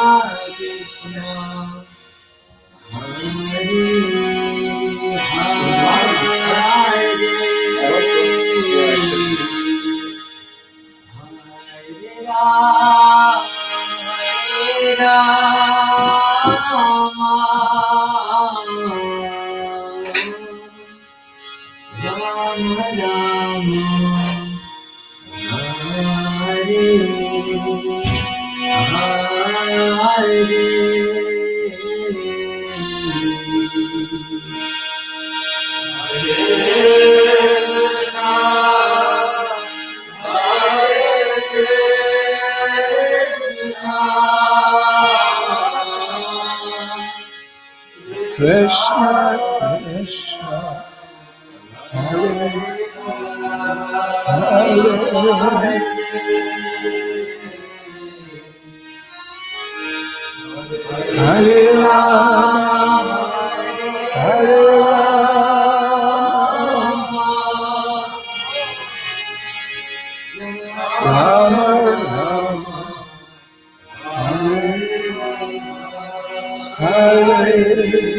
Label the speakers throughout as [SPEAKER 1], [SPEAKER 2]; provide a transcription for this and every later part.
[SPEAKER 1] Krishna, Hare Krishna, Krishna, Hare Hare Rama, Hare Rama, Rama Rama, Hare Hare.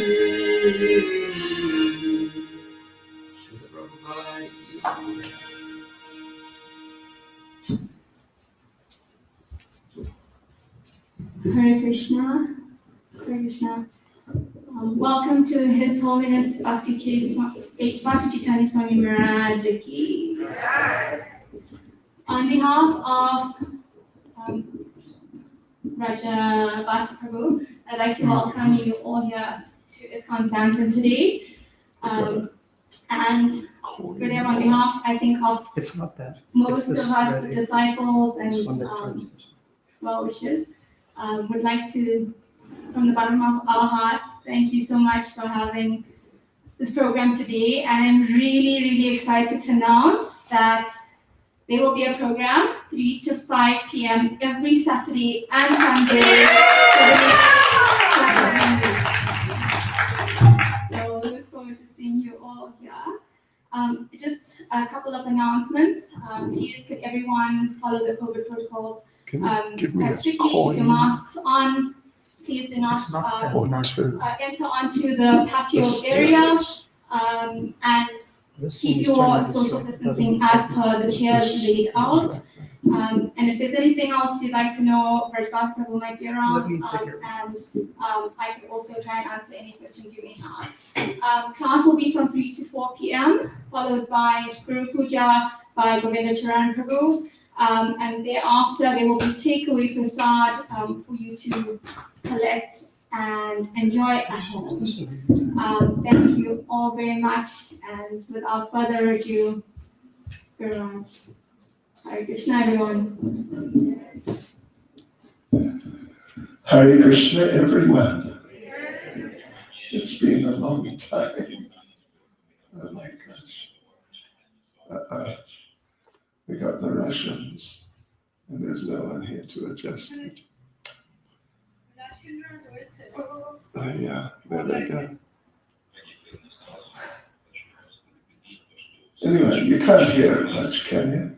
[SPEAKER 2] Hare Krishna, Hare Krishna. Welcome to His Holiness Bhakti Chaitanya Swami Maharaj Ki. On behalf of Raja Prabhu, I'd like to welcome you all here to ISKCON Santon today. And good day on behalf, I think, of most of us disciples and well wishers. Would like to, from the bottom of our hearts, thank you so much for having this program today. And I'm really, really excited to announce that there will be a program 3 to 5 p.m. every Saturday and Sunday for the next couple of weeks. So look forward to seeing you all here. Just a couple of announcements. Please, could everyone follow the COVID protocols?
[SPEAKER 1] Can you give me a
[SPEAKER 2] strictly
[SPEAKER 1] coin?
[SPEAKER 2] keep your masks on. Please do not enter onto the patio area and keep your social distancing as per the chairs laid out. And if there's anything else you'd like to know, Brihad Bhagavatamrita might be around, and I could also try and answer any questions you may have. Class will be from 3 to 4 p.m., followed by Guru Puja by Govinda Charan Prabhu. And thereafter, there will be takeaway prasad for you to collect and enjoy at home. Thank you all very much. And without further ado, Viraj. Hare Krishna, everyone.
[SPEAKER 1] Hare Krishna, everyone. It's been a long time. Oh my gosh. We got the Russians, and there's no one here to adjust it. Oh yeah, there they go. Anyway, you can't hear it much, can you?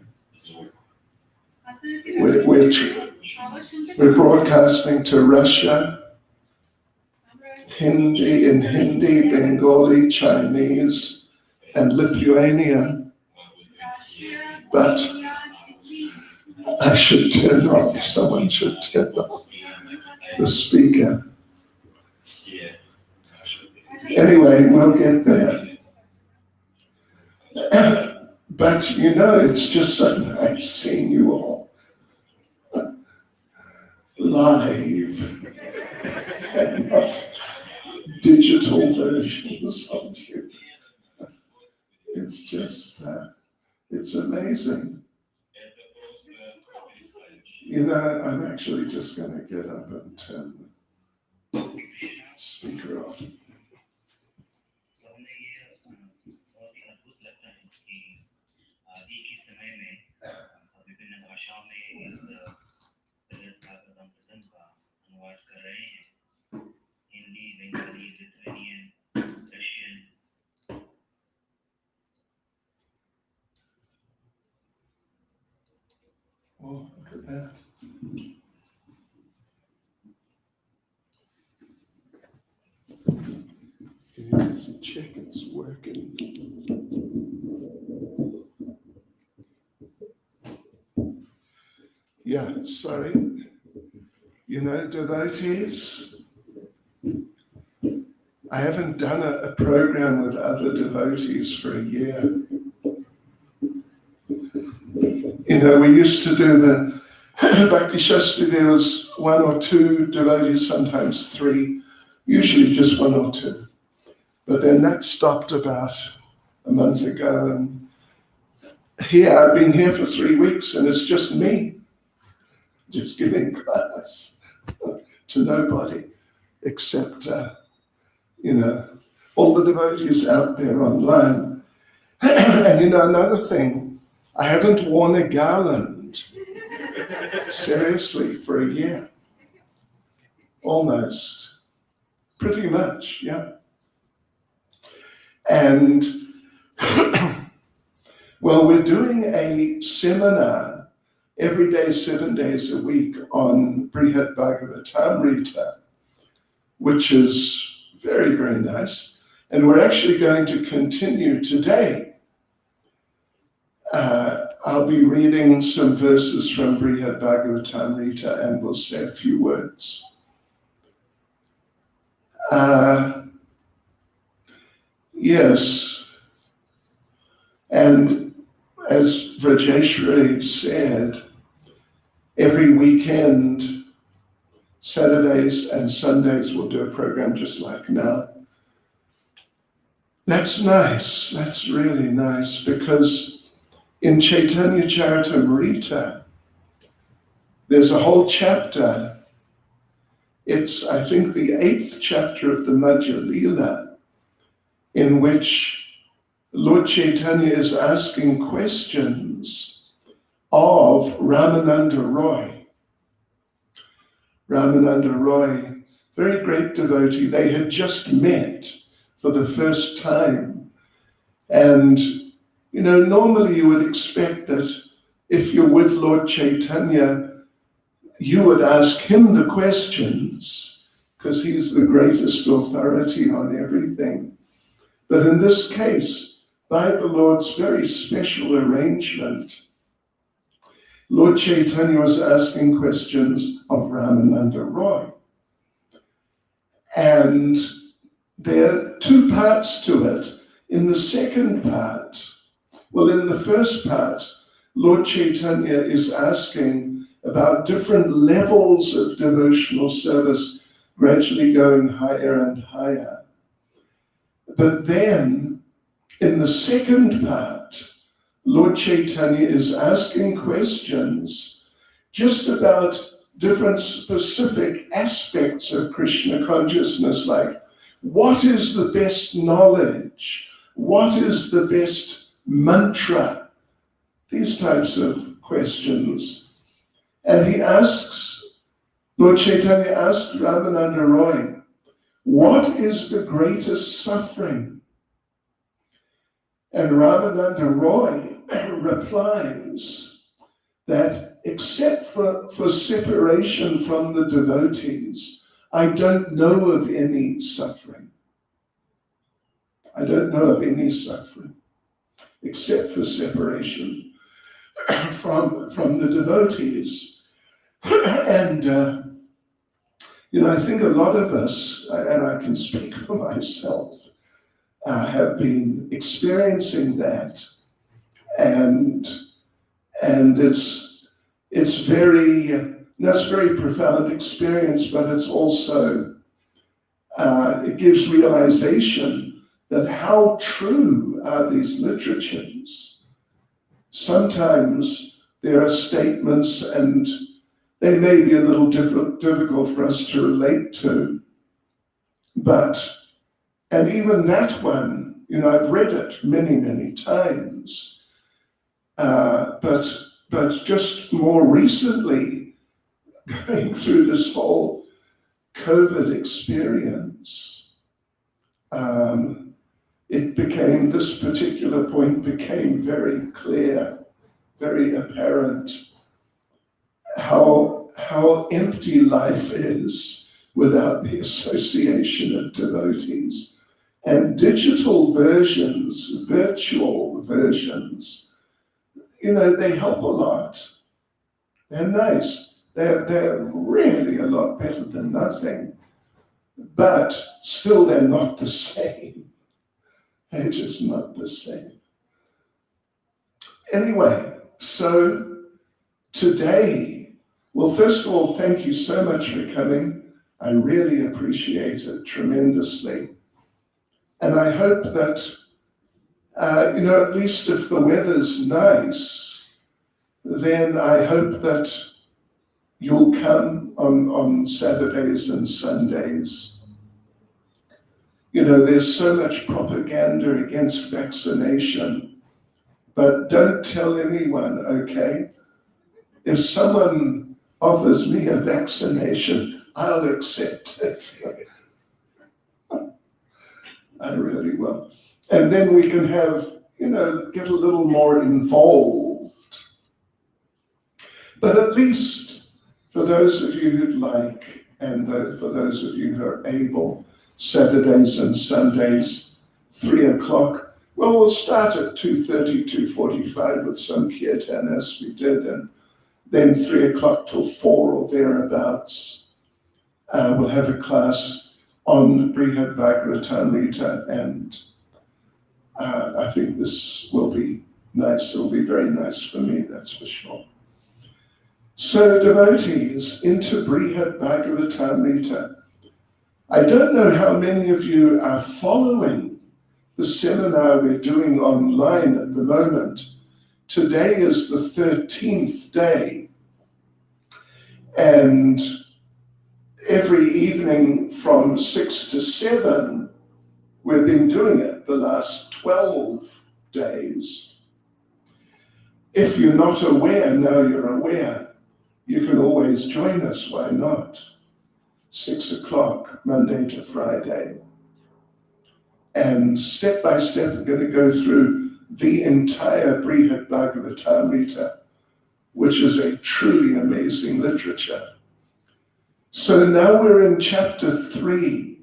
[SPEAKER 1] We're broadcasting to Russia, Hindi, Bengali, Chinese, and Lithuanian. But I should turn off, someone should turn off the speaker. Anyway, we'll get there. But you know, it's just so nice seeing you all live and not digital versions of you. It's just, it's amazing. You know, I'm actually just going to get up and turn the speaker off. Oh, look at that. check it's working. Yeah, sorry. You know, devotees, I haven't done a program with other devotees for a year. You know, we used to do the Bhakti Shastri, there was 1 or 2 devotees, sometimes 3, usually just 1 or 2. But then that stopped about a month ago, and here, I've been here for 3 weeks, and it's just me, just giving class to nobody, except, you know, all the devotees out there online. And you know, another thing, I haven't worn a garland, seriously, for a year. Almost. Pretty much, yeah. And, well, we're doing a seminar every day, 7 days a week on Brihad Bhagavatamrita, which is very, very nice. And we're actually going to continue today. I'll be reading some verses from Brihad Bhagavatamrita and we'll say a few words. Yes, and as Vrajeshwari said, every weekend, Saturdays and Sundays, we'll do a program just like now. That's nice, that's really nice, because in Chaitanya Charitamrita, there's a whole chapter. It's, I think, the 8th chapter of the Madhya Lila, in which Lord Chaitanya is asking questions of Ramananda Roy. Ramananda Roy, very great devotee. They had just met for the first time. And, you know, normally you would expect that if you're with Lord Chaitanya, you would ask him the questions, because he's the greatest authority on everything. But in this case, by the Lord's very special arrangement, Lord Chaitanya was asking questions of Ramananda Roy. And there are 2 parts to it. In the second part, well, in the first part, Lord Chaitanya is asking about different levels of devotional service, gradually going higher and higher. But then, in the second part, Lord Chaitanya is asking questions just about different specific aspects of Krishna consciousness, like what is the best knowledge? What is the best mantra? These types of questions. And he asks, Lord Chaitanya asked Ramananda Roy, what is the greatest suffering? And Ramananda Roy replies that except for separation from the devotees, I don't know of any suffering. I don't know of any suffering except for separation from the devotees. And you know, I think a lot of us, and I can speak for myself, have been experiencing that, and it's very, that's a very profound experience, but it's also it gives realization that how true are these literatures. Sometimes there are statements, and they may be a little difficult for us to relate to, and even that one, you know, I've read it many, many times, but just more recently, going through this whole COVID experience, this particular point became very clear, very apparent, how empty life is without the association of devotees. And digital versions, virtual versions, they help a lot. They're nice. They're really a lot better than nothing. But still, they're not the same. They're just not the same. Anyway, so today, well, first of all, thank you so much for coming. I really appreciate it tremendously. And I hope that, at least if the weather's nice, then I hope that you'll come on Saturdays and Sundays. There's so much propaganda against vaccination, but don't tell anyone, okay? If someone offers me a vaccination, I'll accept it. I really will. And then we can have, get a little more involved. But at least for those of you who'd like, and for those of you who are able, Saturdays and Sundays, 3 o'clock. Well, we'll start at 2:30, 2:45 with some kirtan as we did, and then 3 o'clock till 4 or thereabouts. We'll have a class on Brihad Bhagavatamrita, and I think this will be nice. It'll be very nice for me, that's for sure. So, devotees, into Brihad Bhagavatamrita. I don't know how many of you are following the seminar we're doing online at the moment. Today is the 13th day, and every evening from 6 to 7, we've been doing it the last 12 days. If you're not aware, now you're aware. You can always join us, why not? 6 o'clock, Monday to Friday. And step by step, we're going to go through the entire Brihad Bhagavatamrita, which is a truly amazing literature. So now we're in chapter 3.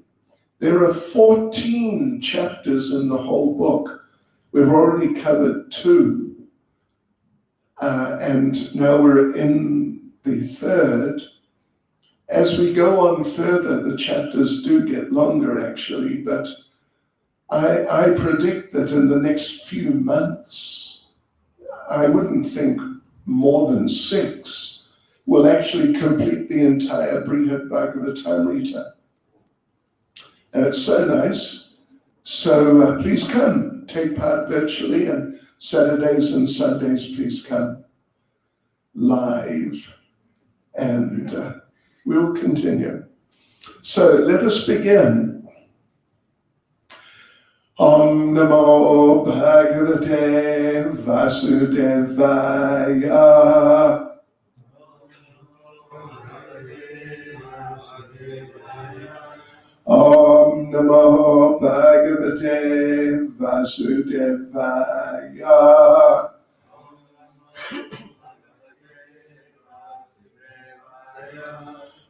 [SPEAKER 1] There are 14 chapters in the whole book. We've already covered 2. And now we're in the 3rd. As we go on further, the chapters do get longer actually, but I predict that in the next few months, I wouldn't think more than 6, will actually complete the entire Brihad Bhagavatamrita. And it's so nice. So please come, take part virtually, and Saturdays and Sundays, please come live. And we'll continue. So let us begin. Om Namo Bhagavate Vasudevaya. Om Namo Bhagavate Vasudevaya.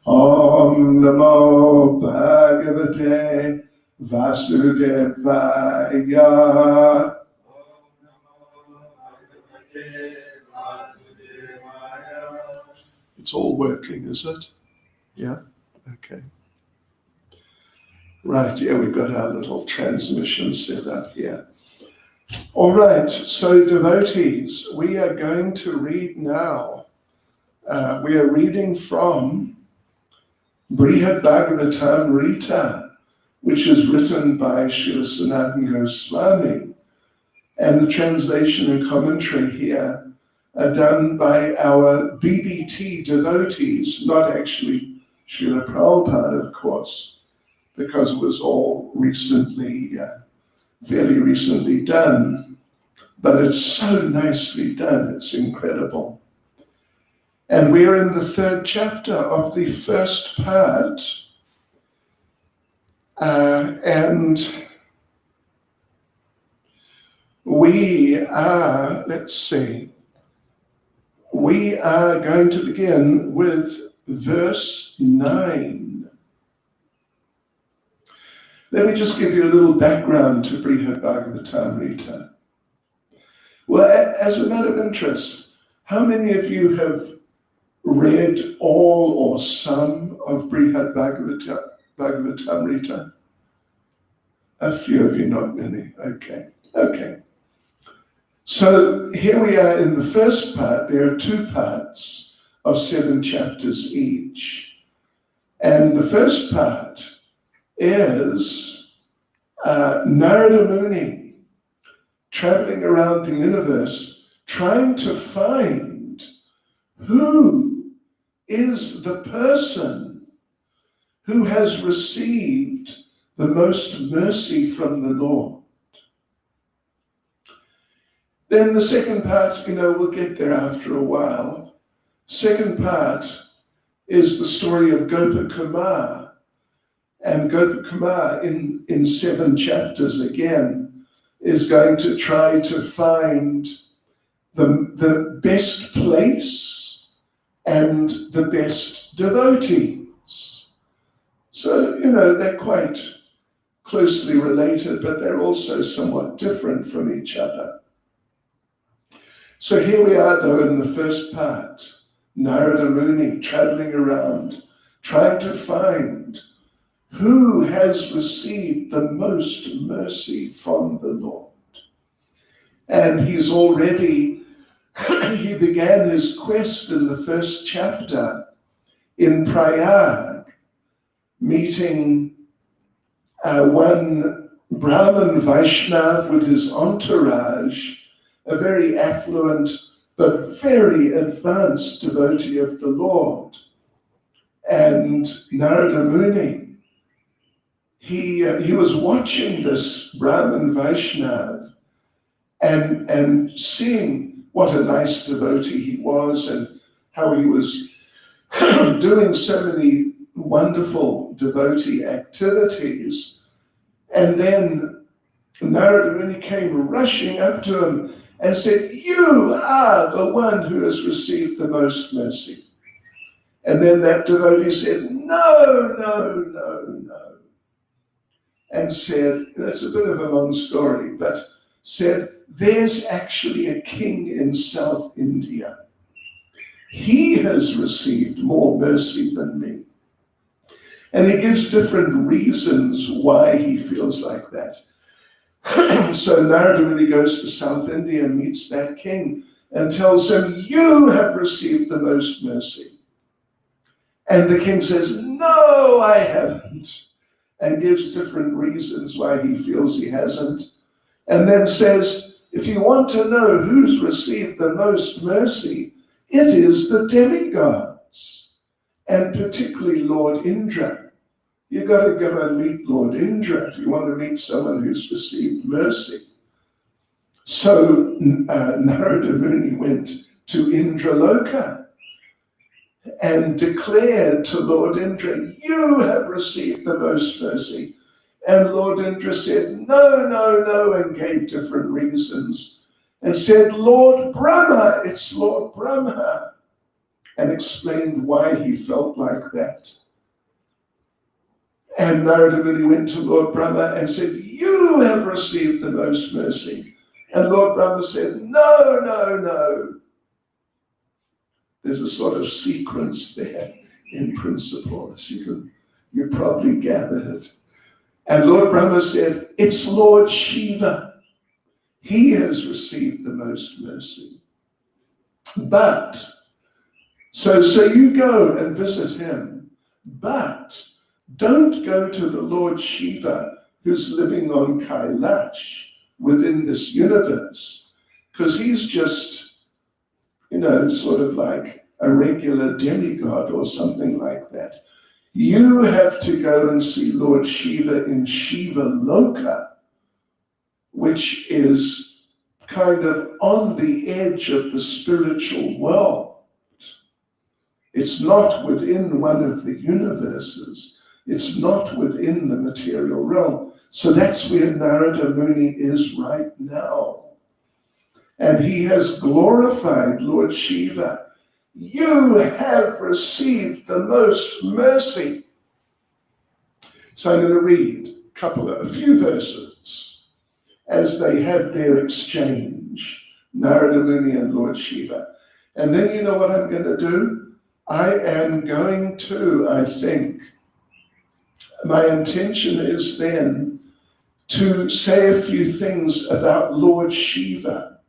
[SPEAKER 1] Om Namo Bhagavate Vasudevaya. It's all working, is it? Yeah? Okay. Right, yeah, we've got our little transmission set up here. All right, so devotees, we are going to read now. We are reading from Brihad Bhagavatamrita, which is written by Srila Sanatana Goswami, and the translation and commentary here are done by our BBT devotees, not actually Srila Prabhupada, of course, because it was all recently, fairly recently done, but it's so nicely done, it's incredible. And we're in the 3rd chapter of the first part, and we are, we are going to begin with verse 9. Let me just give you a little background to Brihad Bhagavatamrita. Well, as a matter of interest, how many of you have read all or some of Brihad Bhagavatamrita? A few of you, not many. Okay. So here we are in the first part. There are 2 parts of 7 chapters each. And the first part is Narada Muni traveling around the universe, trying to find who is the person who has received the most mercy from the Lord. Then the second part, we'll get there after a while. Second part is the story of Gopakumar. And Gopakumar in 7 chapters again is going to try to find the best place and the best devotees. So, they're quite closely related, but they're also somewhat different from each other. So here we are, though, in the first part, Narada Muni traveling around, trying to find who has received the most mercy from the Lord. And he began his quest in the first chapter in Prayag, meeting one Brahmin Vaishnav with his entourage, a very affluent but very advanced devotee of the Lord. And Narada Muni, he was watching this Brahmin Vaishnav and seeing what a nice devotee he was and how he was doing so many wonderful devotee activities. And then Narada Muni came rushing up to him and said, "You are the one who has received the most mercy." And then that devotee said, No. And said, that's a bit of a long story, but said, there's actually a king in South India. He has received more mercy than me. And he gives different reasons why he feels like that. So Narada Muni goes to South India and meets that king and tells him, you have received the most mercy. And the king says, no, I haven't. And gives different reasons why he feels he hasn't. And then says, if you want to know who's received the most mercy, it is the demigods, and particularly Lord Indra. You've got to go and meet Lord Indra if you want to meet someone who's received mercy. So Narada Muni went to Indraloka and declared to Lord Indra, you have received the most mercy. And Lord Indra said, no, and gave different reasons. And said, Lord Brahma, it's Lord Brahma. And explained why he felt like that. And Narada Muni went to Lord Brahma and said, you have received the most mercy. And Lord Brahma said, no. There's a sort of sequence there in principle, as you probably gathered. And Lord Brahma said, it's Lord Siva. He has received the most mercy. But, so you go and visit him, but don't go to the Lord Siva who's living on Kailash within this universe, because he's just, sort of like a regular demigod or something like that. You have to go and see Lord Shiva in Shiva Loka, which is kind of on the edge of the spiritual world. It's not within one of the universes. It's not within the material realm. So that's where Narada Muni is right now. And he has glorified Lord Shiva. You have received the most mercy. So I'm going to read a few verses as they have their exchange, Narada Muni and Lord Shiva. And then you know what I'm going to do? I am going to, I think, my intention is then to say a few things about Lord Shiva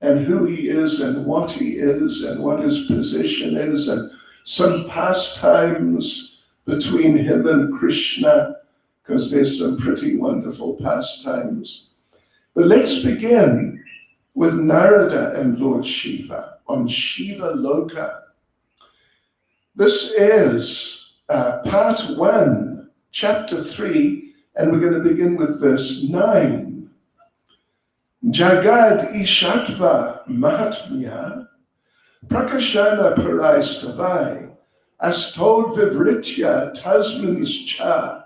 [SPEAKER 1] and who he is and what he is and what his position is, and some pastimes between him and Krishna, because there's some pretty wonderful pastimes. But let's begin with Narada and Lord Shiva on Shiva Loka. This is part 1, chapter 3, and we're going to begin with verse 9. Jagad Ishatva Mahatmya Prakashana Paraistavai Astod Vivritya Tasmins Cha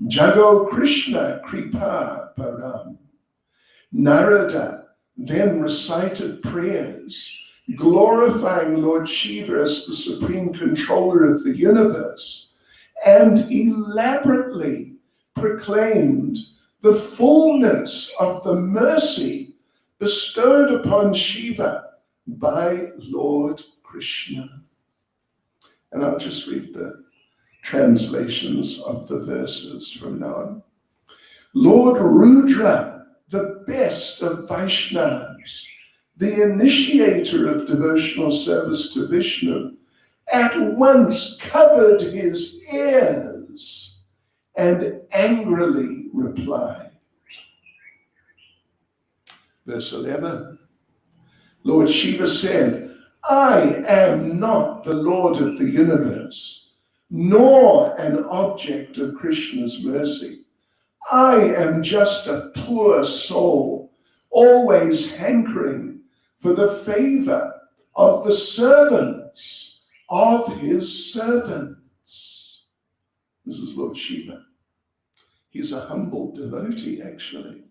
[SPEAKER 1] Jago Krishna Kripa Param. Narada then recited prayers glorifying Lord Shiva as the supreme controller of the universe, and elaborately proclaimed the fullness of the mercy bestowed upon Shiva by Lord Krishna. And I'll just read the translations of the verses from now on. Lord Rudra, the best of Vaishnavas, the initiator of devotional service to Vishnu, at once covered his ears and angrily replied. Verse 11, Lord Shiva said, I am not the Lord of the universe, nor an object of Krishna's mercy. I am just a poor soul, always hankering for the favor of the servants of his servants. This is Lord Shiva. He's a humble devotee, actually.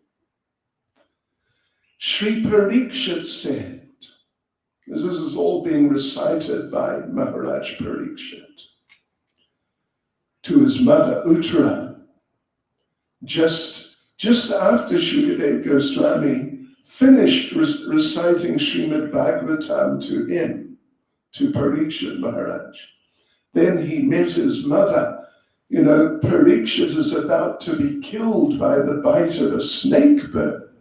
[SPEAKER 1] Sri Parikshit said, as this is all being recited by Maharaj Parikshit to his mother Uttara, just after Shukadev Goswami finished reciting Srimad Bhagavatam to him, to Parikshit Maharaj. Then he met his mother. You know, Parikshit is about to be killed by the bite of a snake bird.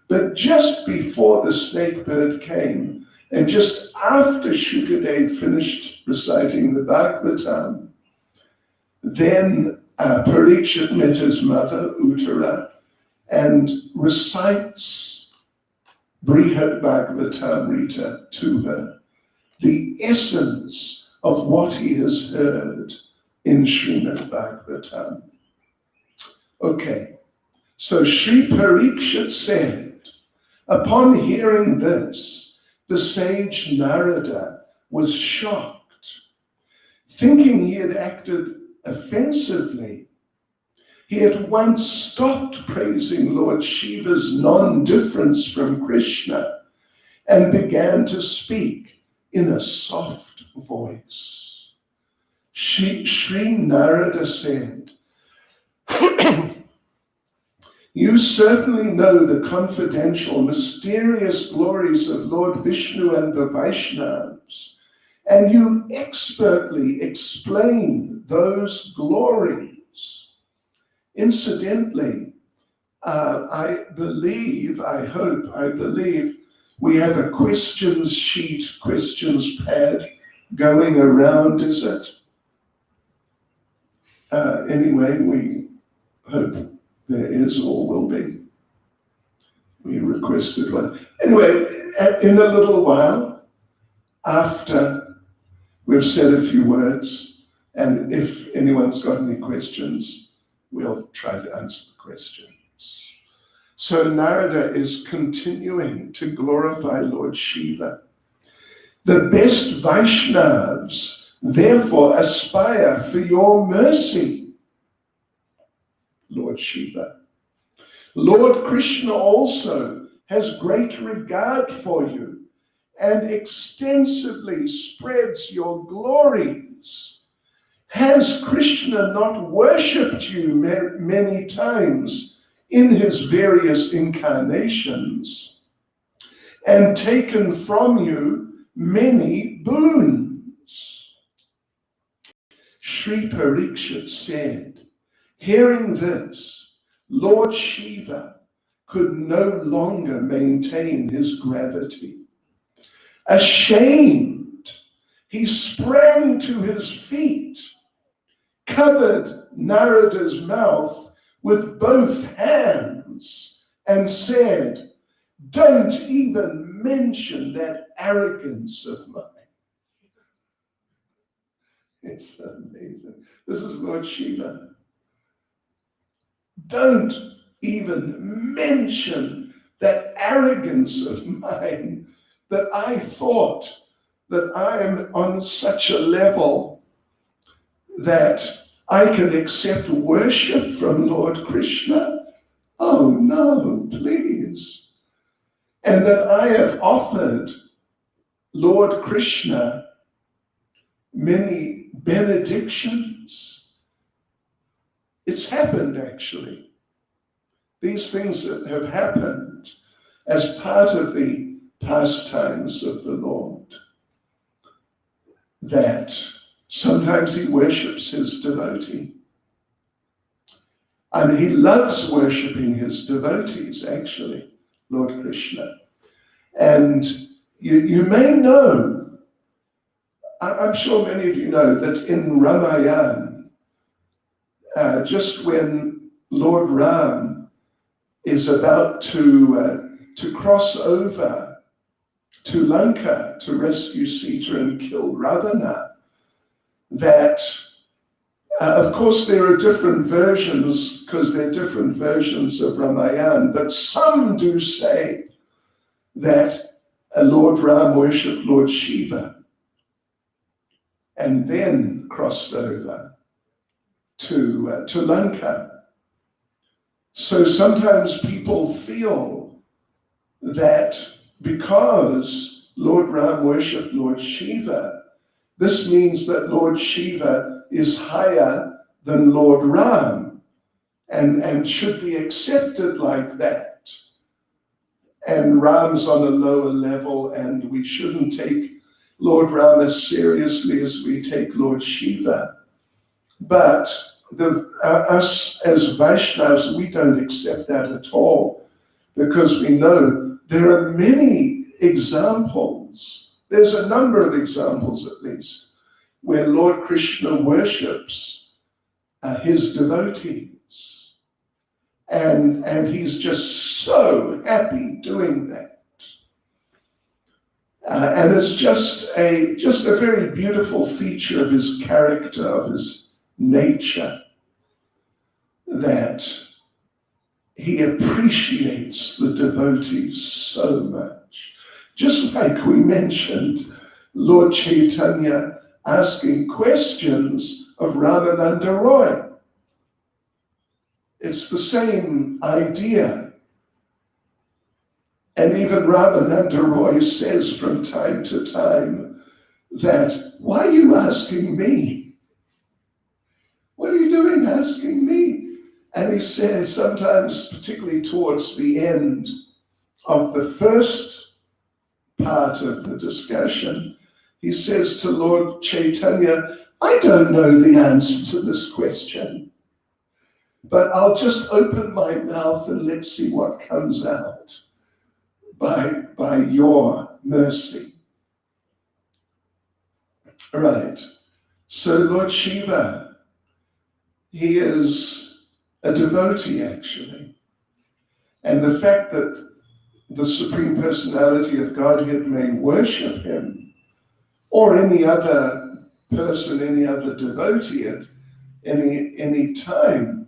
[SPEAKER 1] But just before the snake bird came, and just after Shukadev finished reciting the Bhagavatam, then Parikshit met his mother, Uttara, and recites Brihad Bhagavatamrita to her, the essence of what he has heard in Srimad Bhagavatam. Okay, so Sri Parikshit said, upon hearing this, the sage Narada was shocked, thinking he had acted offensively. He at once stopped praising Lord Shiva's non-difference from Krishna and began to speak in a soft voice. Sri Narada said, you certainly know the confidential, mysterious glories of Lord Vishnu and the Vaishnavas, and you expertly explain those glories. Incidentally, I believe we have a questions sheet, questions pad going around, is it? Anyway, we hope there is or will be. We requested one. Anyway, in a little while, after we've said a few words, and if anyone's got any questions, we'll try to answer the questions. So Narada is continuing to glorify Lord Shiva. The best Vaishnavas therefore aspire for your mercy, Lord Shiva. Lord Krishna also has great regard for you and extensively spreads your glories. Has Krishna not worshipped you many times in his various incarnations and taken from you many boons? Sri Parikshit said, hearing this, Lord Shiva could no longer maintain his gravity. Ashamed, he sprang to his feet, covered Narada's mouth with both hands, and said, don't even mention that arrogance of mine. It's amazing. This is Lord Shiva. Don't even mention that arrogance of mine, that I thought that I am on such a level that I can accept worship from Lord Krishna. Oh no, please. And that I have offered Lord Krishna many benedictions. It's happened, actually. These things that have happened as part of the pastimes of the Lord, that sometimes he worships his devotee. And he loves worshipping his devotees, actually, Lord Krishna. And you may know, I'm sure many of you know, that in Ramayana, just when Lord Ram is about to cross over to Lanka to rescue Sita and kill Ravana, that of course there are different versions, because there are different versions of Ramayana, but some do say that Lord Ram worshipped Lord Shiva and then crossed over to Lanka. So sometimes people feel that because Lord Ram worshipped Lord Shiva, this means that Lord Shiva is higher than Lord Ram and should be accepted like that. And Ram's on a lower level, and we shouldn't take Lord Ram as seriously as we take Lord Shiva. But us as Vaishnavas, we don't accept that at all, because we know there are many examples. There's a number of examples, at least, where Lord Krishna worships his devotees. And he's just so happy doing that. And it's just a very beautiful feature of his character, of his nature, that he appreciates the devotees so much. Just like we mentioned Lord Chaitanya asking questions of Ramananda Roy. It's the same idea. And even Ramananda Roy says from time to time that, why are you asking me? What are you doing asking me? And he says sometimes, particularly towards the end of the first part of the discussion, he says to Lord Chaitanya, I don't know the answer to this question, but I'll just open my mouth and let's see what comes out by your mercy. Right. So Lord Shiva, he is a devotee, actually. And the fact that the Supreme Personality of Godhead may worship him, or any other person, any other devotee at any time,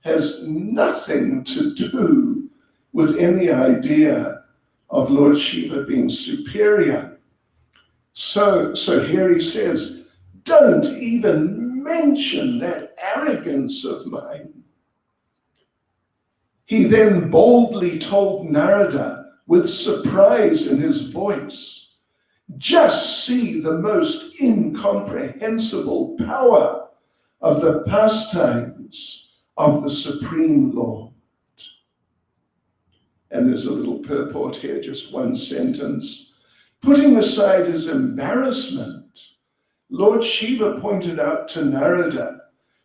[SPEAKER 1] has nothing to do with any idea of Lord Shiva being superior. So here he says, don't even mention that arrogance of mine. He then boldly told Narada with surprise in his voice, just see the most incomprehensible power of the pastimes of the Supreme Lord. And there's a little purport here, just one sentence. Putting aside his embarrassment, Lord Shiva pointed out to Narada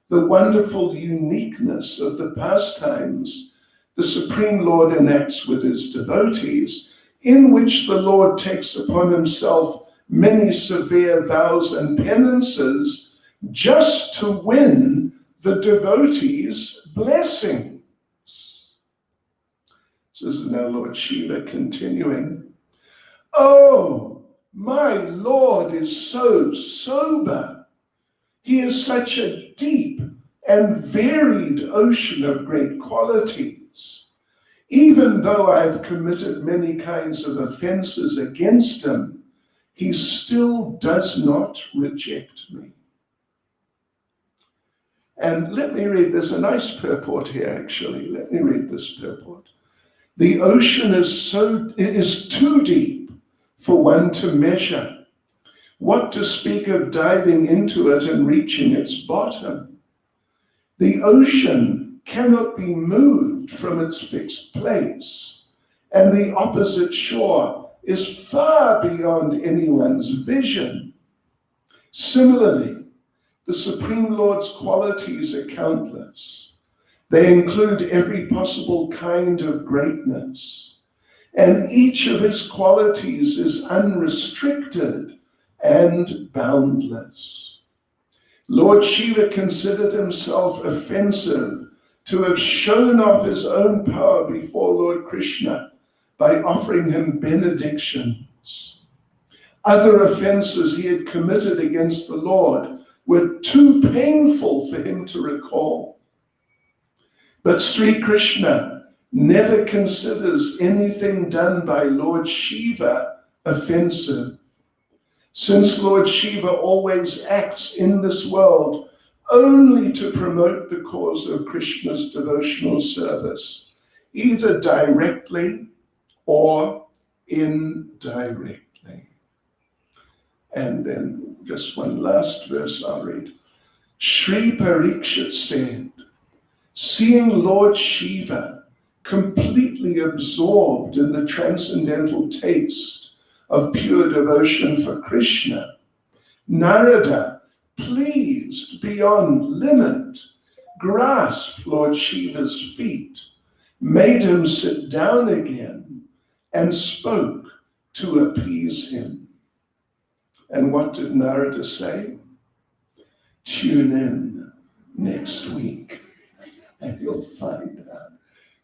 [SPEAKER 1] the wonderful uniqueness of the pastimes the Supreme Lord enacts with his devotees, in which the Lord takes upon himself many severe vows and penances just to win the devotees' blessings. So this is now Lord Shiva continuing. Oh, my Lord is so sober. He is such a deep and varied ocean of great qualities. Even though I've committed many kinds of offenses against him, he still does not reject me. And let me read, there's a nice purport here actually. Let me read this purport. The ocean is too deep for one to measure. What to speak of diving into it and reaching its bottom? The ocean cannot be moved from its fixed place, and the opposite shore is far beyond anyone's vision. Similarly, the Supreme Lord's qualities are countless. They include every possible kind of greatness, and each of his qualities is unrestricted and boundless. Lord Shiva considered himself offensive to have shown off his own power before Lord Krishna by offering him benedictions. Other offenses he had committed against the Lord were too painful for him to recall. But Sri Krishna never considers anything done by Lord Shiva offensive. Since Lord Shiva always acts in this world only to promote the cause of Krishna's devotional service, either directly or indirectly. And then just one last verse I'll read. Sri Parikshit said, seeing Lord Shiva completely absorbed in the transcendental taste of pure devotion for Krishna, Narada, pleased beyond limit, grasped Lord Shiva's feet, made him sit down again, and spoke to appease him. And what did Narada say? Tune in next week and you'll find out.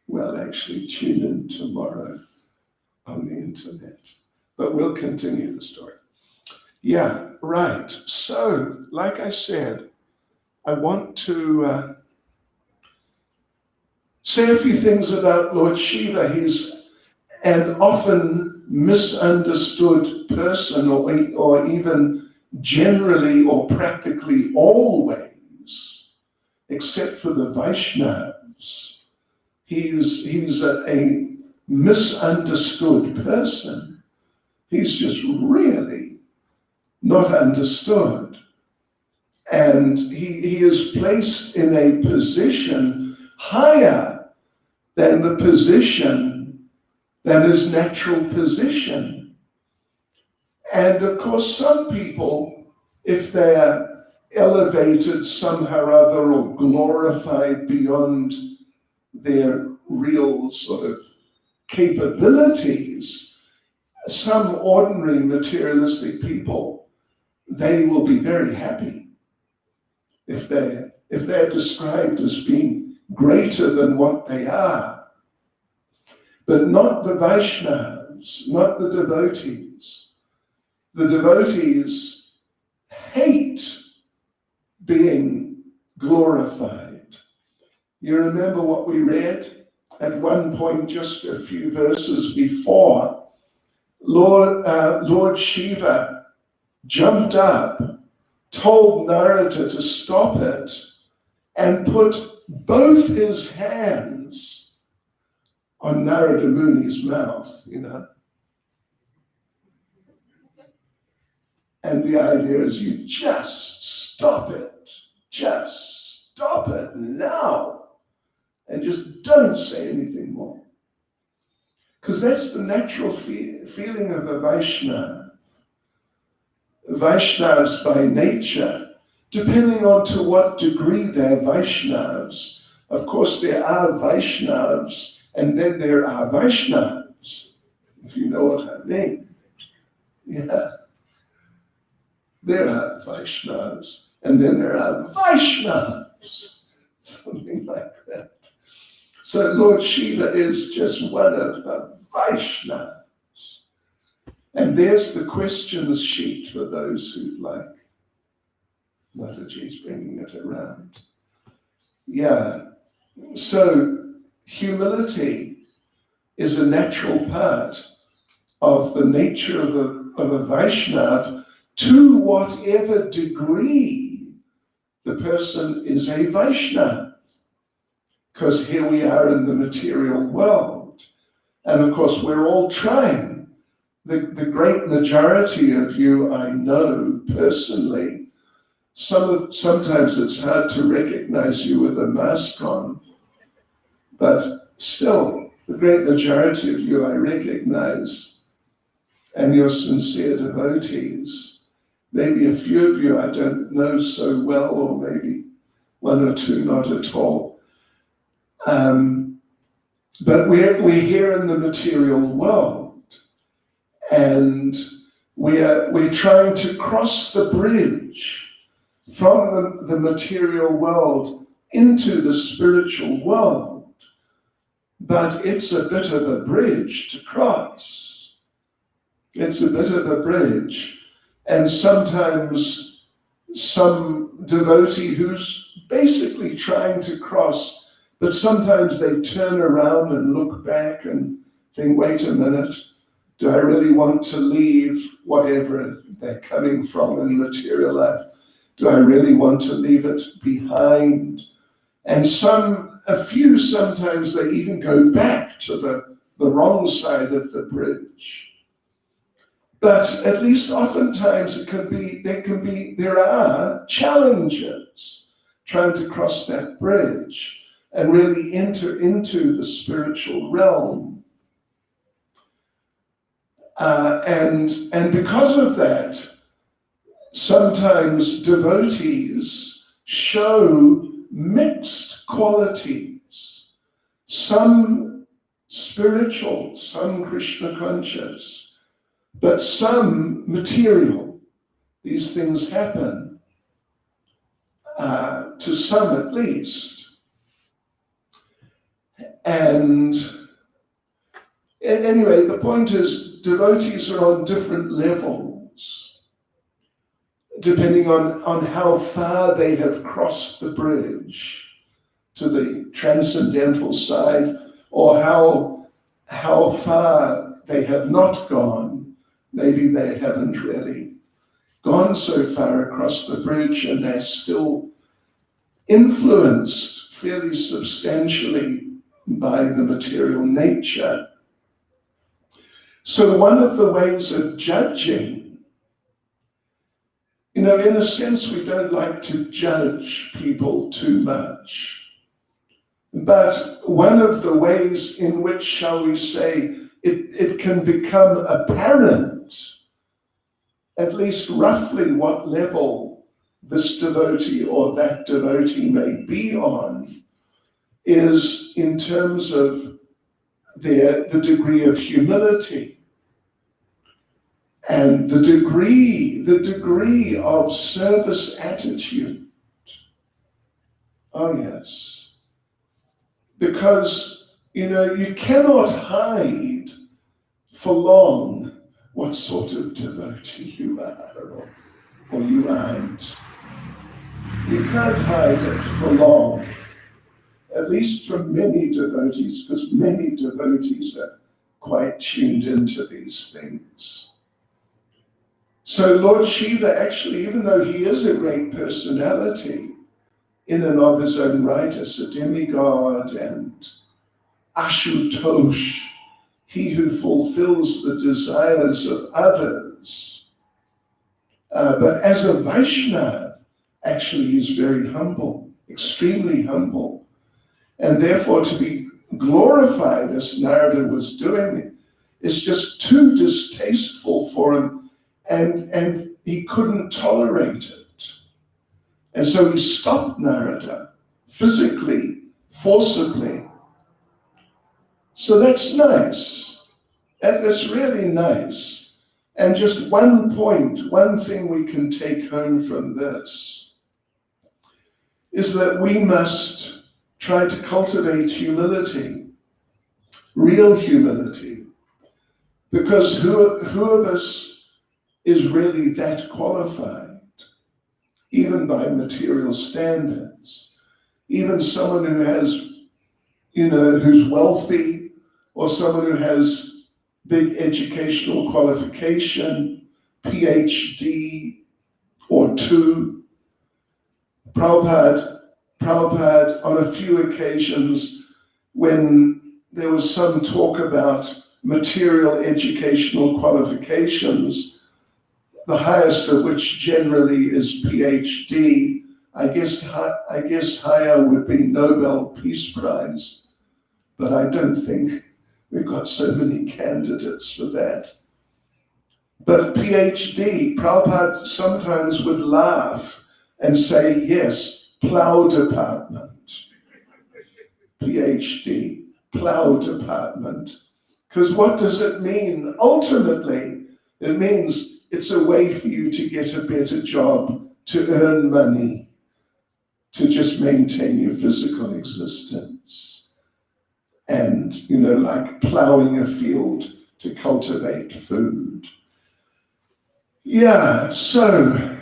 [SPEAKER 1] Well, actually, tune in tomorrow on the internet. But we'll continue the story. Yeah, right. So, like I said, I want to say a few things about Lord Shiva. He's an often misunderstood person, or even generally or practically always, except for the Vaishnavas. He's a misunderstood person. He's just really not understood. And he is placed in a position higher than the position, than his natural position. And of course, some people, if they're elevated somehow or other or glorified beyond their real sort of capabilities, some ordinary materialistic people, they will be very happy if they're described as being greater than what they are. But not the Vaishnavas, not the devotees. The devotees hate being glorified. You remember what we read at one point, just a few verses before. Lord Shiva jumped up, told Narada to stop it, and put both his hands on Narada Muni's mouth, And the idea is you just stop it. just stop it now and just don't say anything more. Because that's the natural feeling of a Vaishnava. Vaishnavas by nature, depending on to what degree they're Vaishnavas. Of course, there are Vaishnavas, and then there are Vaishnavas, if you know what I mean. Yeah. There are Vaishnavas, and then there are Vaishnavas, something like that. So Lord Shiva is just one of the Vaishnavas. And there's the questions sheet for those who'd like. Mataji's bringing it around. Yeah, so humility is a natural part of the nature of a Vaishnava, to whatever degree the person is a Vaishnava. Because here we are in the material world. And of course, we're all trying. The great majority of you I know personally. Sometimes it's hard to recognize you with a mask on, but still, the great majority of you I recognize, and you're sincere devotees. Maybe a few of you I don't know so well, or maybe one or two not at all. But we're here in the material world, and we're trying to cross the bridge from the material world into the spiritual world. But it's a bit of a bridge to cross. It's a bit of a bridge. And sometimes some devotee who's basically trying to cross, but sometimes they turn around and look back and think, wait a minute, do I really want to leave whatever they're coming from in material life? Do I really want to leave it behind? And a few sometimes they even go back to the wrong side of the bridge. But at least oftentimes there are challenges trying to cross that bridge and really enter into the spiritual realm. And because of that, sometimes devotees show mixed qualities, some spiritual, some Krishna conscious, but some material. These things happen, to some at least. And anyway, the point is, devotees are on different levels, depending on how far they have crossed the bridge to the transcendental side, or how far they have not gone. Maybe they haven't really gone so far across the bridge, and they're still influenced fairly substantially by the material nature. So one of the ways of judging, in a sense, we don't like to judge people too much. But one of the ways in which, shall we say, it can become apparent, at least roughly what level this devotee or that devotee may be on, is in terms of the degree of humility. And the degree of service attitude. Oh yes. Because, you cannot hide for long what sort of devotee you are or you aren't. You can't hide it for long, at least from many devotees, because many devotees are quite tuned into these things. So Lord Shiva actually, even though he is a great personality in and of his own right, as a demigod, and Ashutosh, he who fulfills the desires of others, but as a Vaishnava, actually he's very humble, extremely humble. And therefore to be glorified as Narada was doing is just too distasteful for him, and he couldn't tolerate it. And so he stopped Narada physically, forcibly. So that's nice. And that's really nice. And just one point, one thing we can take home from this is that we must try to cultivate humility, real humility, because who of us is really that qualified, even by material standards? Even someone who has, who's wealthy, or someone who has big educational qualification, PhD or two. Prabhupada, on a few occasions, when there was some talk about material educational qualifications, the highest of which generally is PhD, I guess higher would be Nobel Peace Prize, but I don't think we've got so many candidates for that. But PhD, Prabhupada sometimes would laugh and say, yes, plow department. PhD, plow department. Because what does it mean? Ultimately, it means it's a way for you to get a better job, to earn money, to just maintain your physical existence. And, like plowing a field to cultivate food. Yeah, so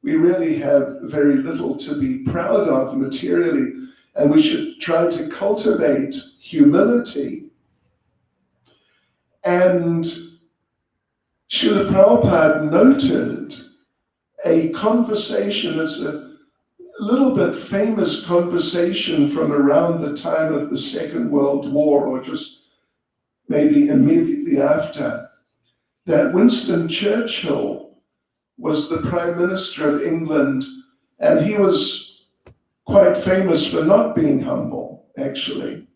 [SPEAKER 1] we really have very little to be proud of materially, and we should try to cultivate humility. And Srila Prabhupada noted a conversation, it's a little bit famous conversation from around the time of the Second World War, or just maybe immediately after, that Winston Churchill was the Prime Minister of England, and he was quite famous for not being humble, actually.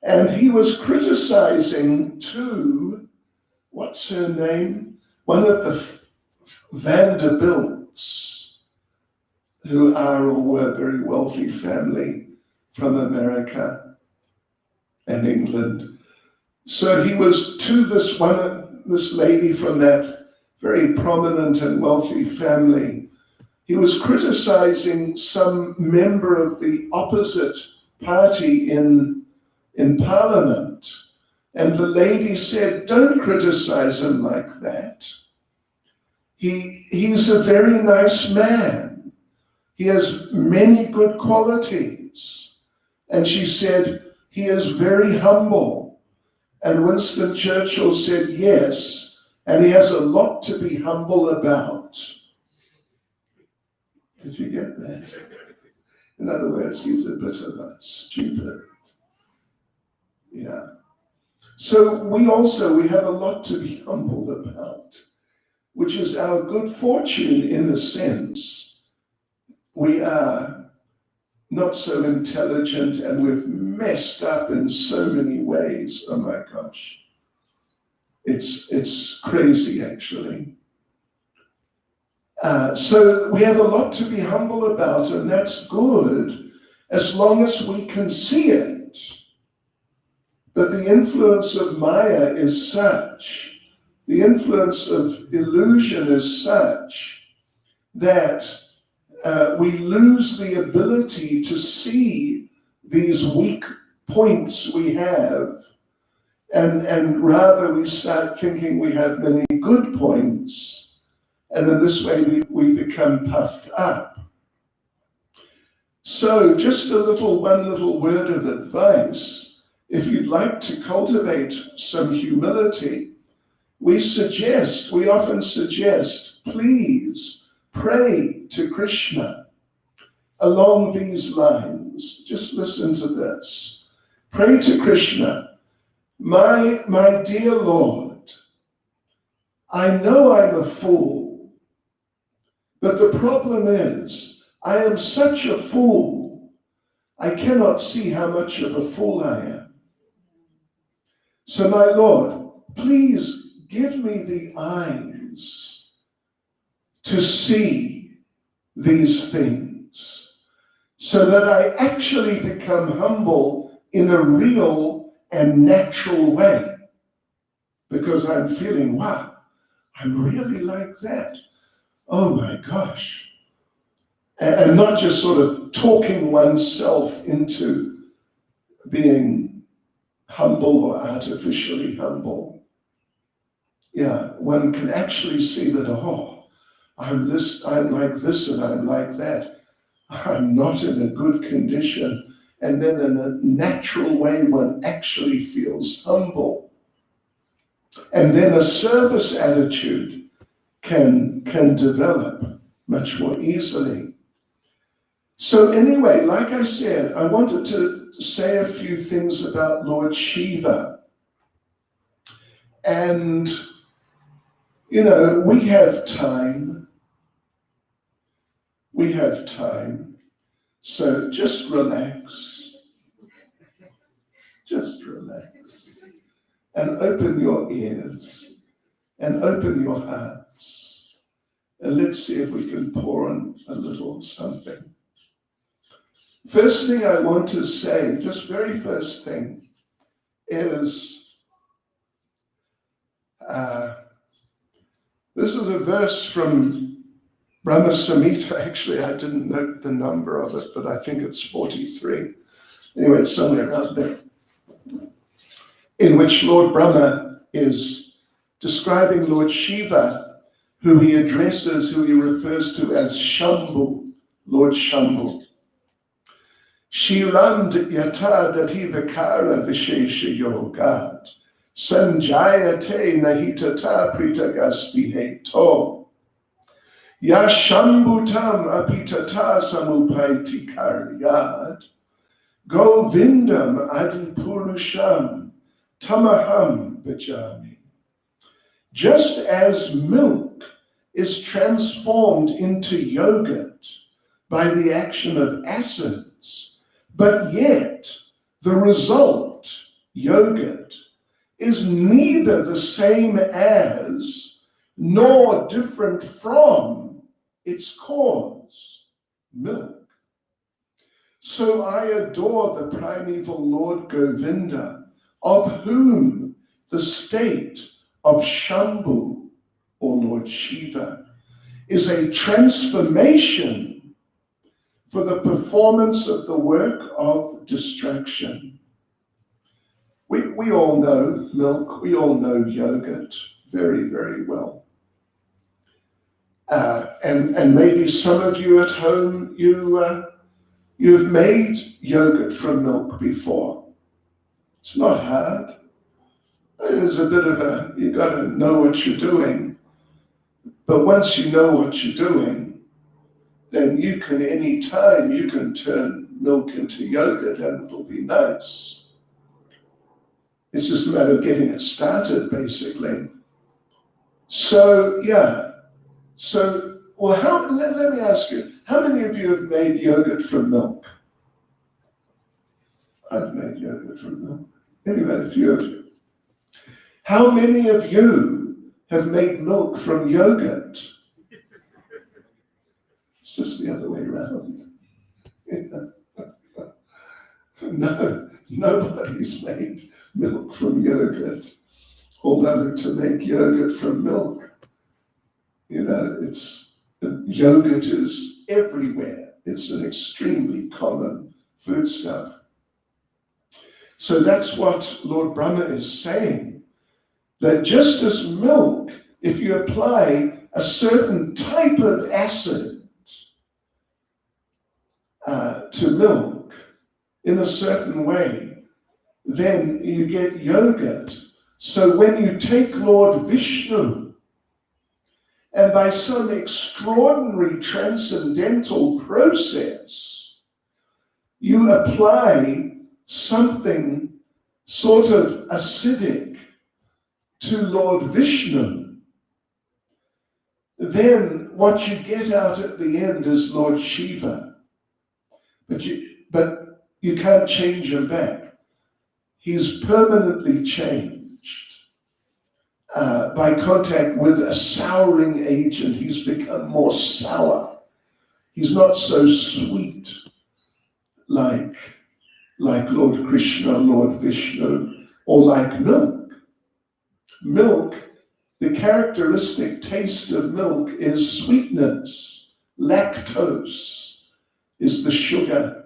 [SPEAKER 1] And he was criticizing what's her name? One of the Vanderbilts, who are or were a very wealthy family from America and England. So he was to this lady from that very prominent and wealthy family. He was criticizing some member of the opposite party in Parliament. And the lady said, don't criticize him like that. He's a very nice man. He has many good qualities. And she said, he is very humble. And Winston Churchill said, yes, and he has a lot to be humble about. Did you get that? In other words, he's a bit of a stupid. Yeah. So we have a lot to be humble about, which is our good fortune in a sense. We are not so intelligent, and we've messed up in so many ways. Oh my gosh. It's crazy, actually. So we have a lot to be humble about, and that's good as long as we can see it. But the influence of Maya is such, the influence of illusion is such that we lose the ability to see these weak points we have, and rather we start thinking we have many good points, and in this way we become puffed up. So just one little word of advice. If you'd like to cultivate some humility, we often suggest, please pray to Krishna along these lines. Just listen to this. Pray to Krishna, my dear Lord, I know I'm a fool, But the problem is, I am such a fool, I cannot see how much of a fool I am. So my Lord, please give me the eyes to see these things so that I actually become humble in a real and natural way. Because I'm feeling, wow, I'm really like that. Oh my gosh. And not just sort of talking oneself into being humble or artificially humble. Yeah, one can actually see that, oh, I'm like this and I'm like that. I'm not in a good condition. And then in a natural way, one actually feels humble. And then a service attitude can develop much more easily. So anyway, like I said, I wanted to say a few things about Lord Shiva. And, you know, we have time. We have time. So just relax. Just relax. And open your ears. And open your hearts. And let's see if we can pour on a little something. First thing I want to say, just very first thing, is this is a verse from Brahma Samhita. Actually, I didn't note the number of it, but I think it's 43. Anyway, it's somewhere out there, in which Lord Brahma is describing Lord Shiva, who he refers to as Shambhu, Lord Shambhu. Shiram yata dati vikara vishesha yogat sanjayate nahitata pritagasti heto ya shambhutam apitata samupaiti karyat govindam adipurusham tamaham bhajami. Just as milk is transformed into yogurt by the action of acids, but yet the result, yogurt, is neither the same as nor different from its cause, milk. So I adore the primeval Lord Govinda, of whom the state of Shambhu, or Lord Shiva, is a transformation for the performance of the work of destruction. We all know milk, we all know yogurt very, very well. And maybe some of you at home, you've made yogurt from milk before. It's not hard. There's a bit of you got to know what you're doing. But once you know what you're doing, then you can, anytime, you can turn milk into yogurt and it'll be nice. It's just a matter of getting it started, basically. So, yeah. So, well, let me ask you, how many of you have made yogurt from milk? I've made yogurt from milk. Anyway, a few of you. How many of you have made milk from yogurt? It's just the other way around. No, nobody's made milk from yogurt. Although to make yogurt from milk, yogurt is everywhere. It's an extremely common foodstuff. So that's what Lord Brahma is saying, that just as milk, if you apply a certain type of acid to milk in a certain way, then you get yogurt. So when you take Lord Vishnu, and by some extraordinary transcendental process, you apply something sort of acidic to Lord Vishnu, then what you get out at the end is Lord Shiva. But you can't change him back. He's permanently changed by contact with a souring agent. He's become more sour. He's not so sweet like Lord Krishna, Lord Vishnu, or like milk. Milk, the characteristic taste of milk is sweetness. Lactose is the sugar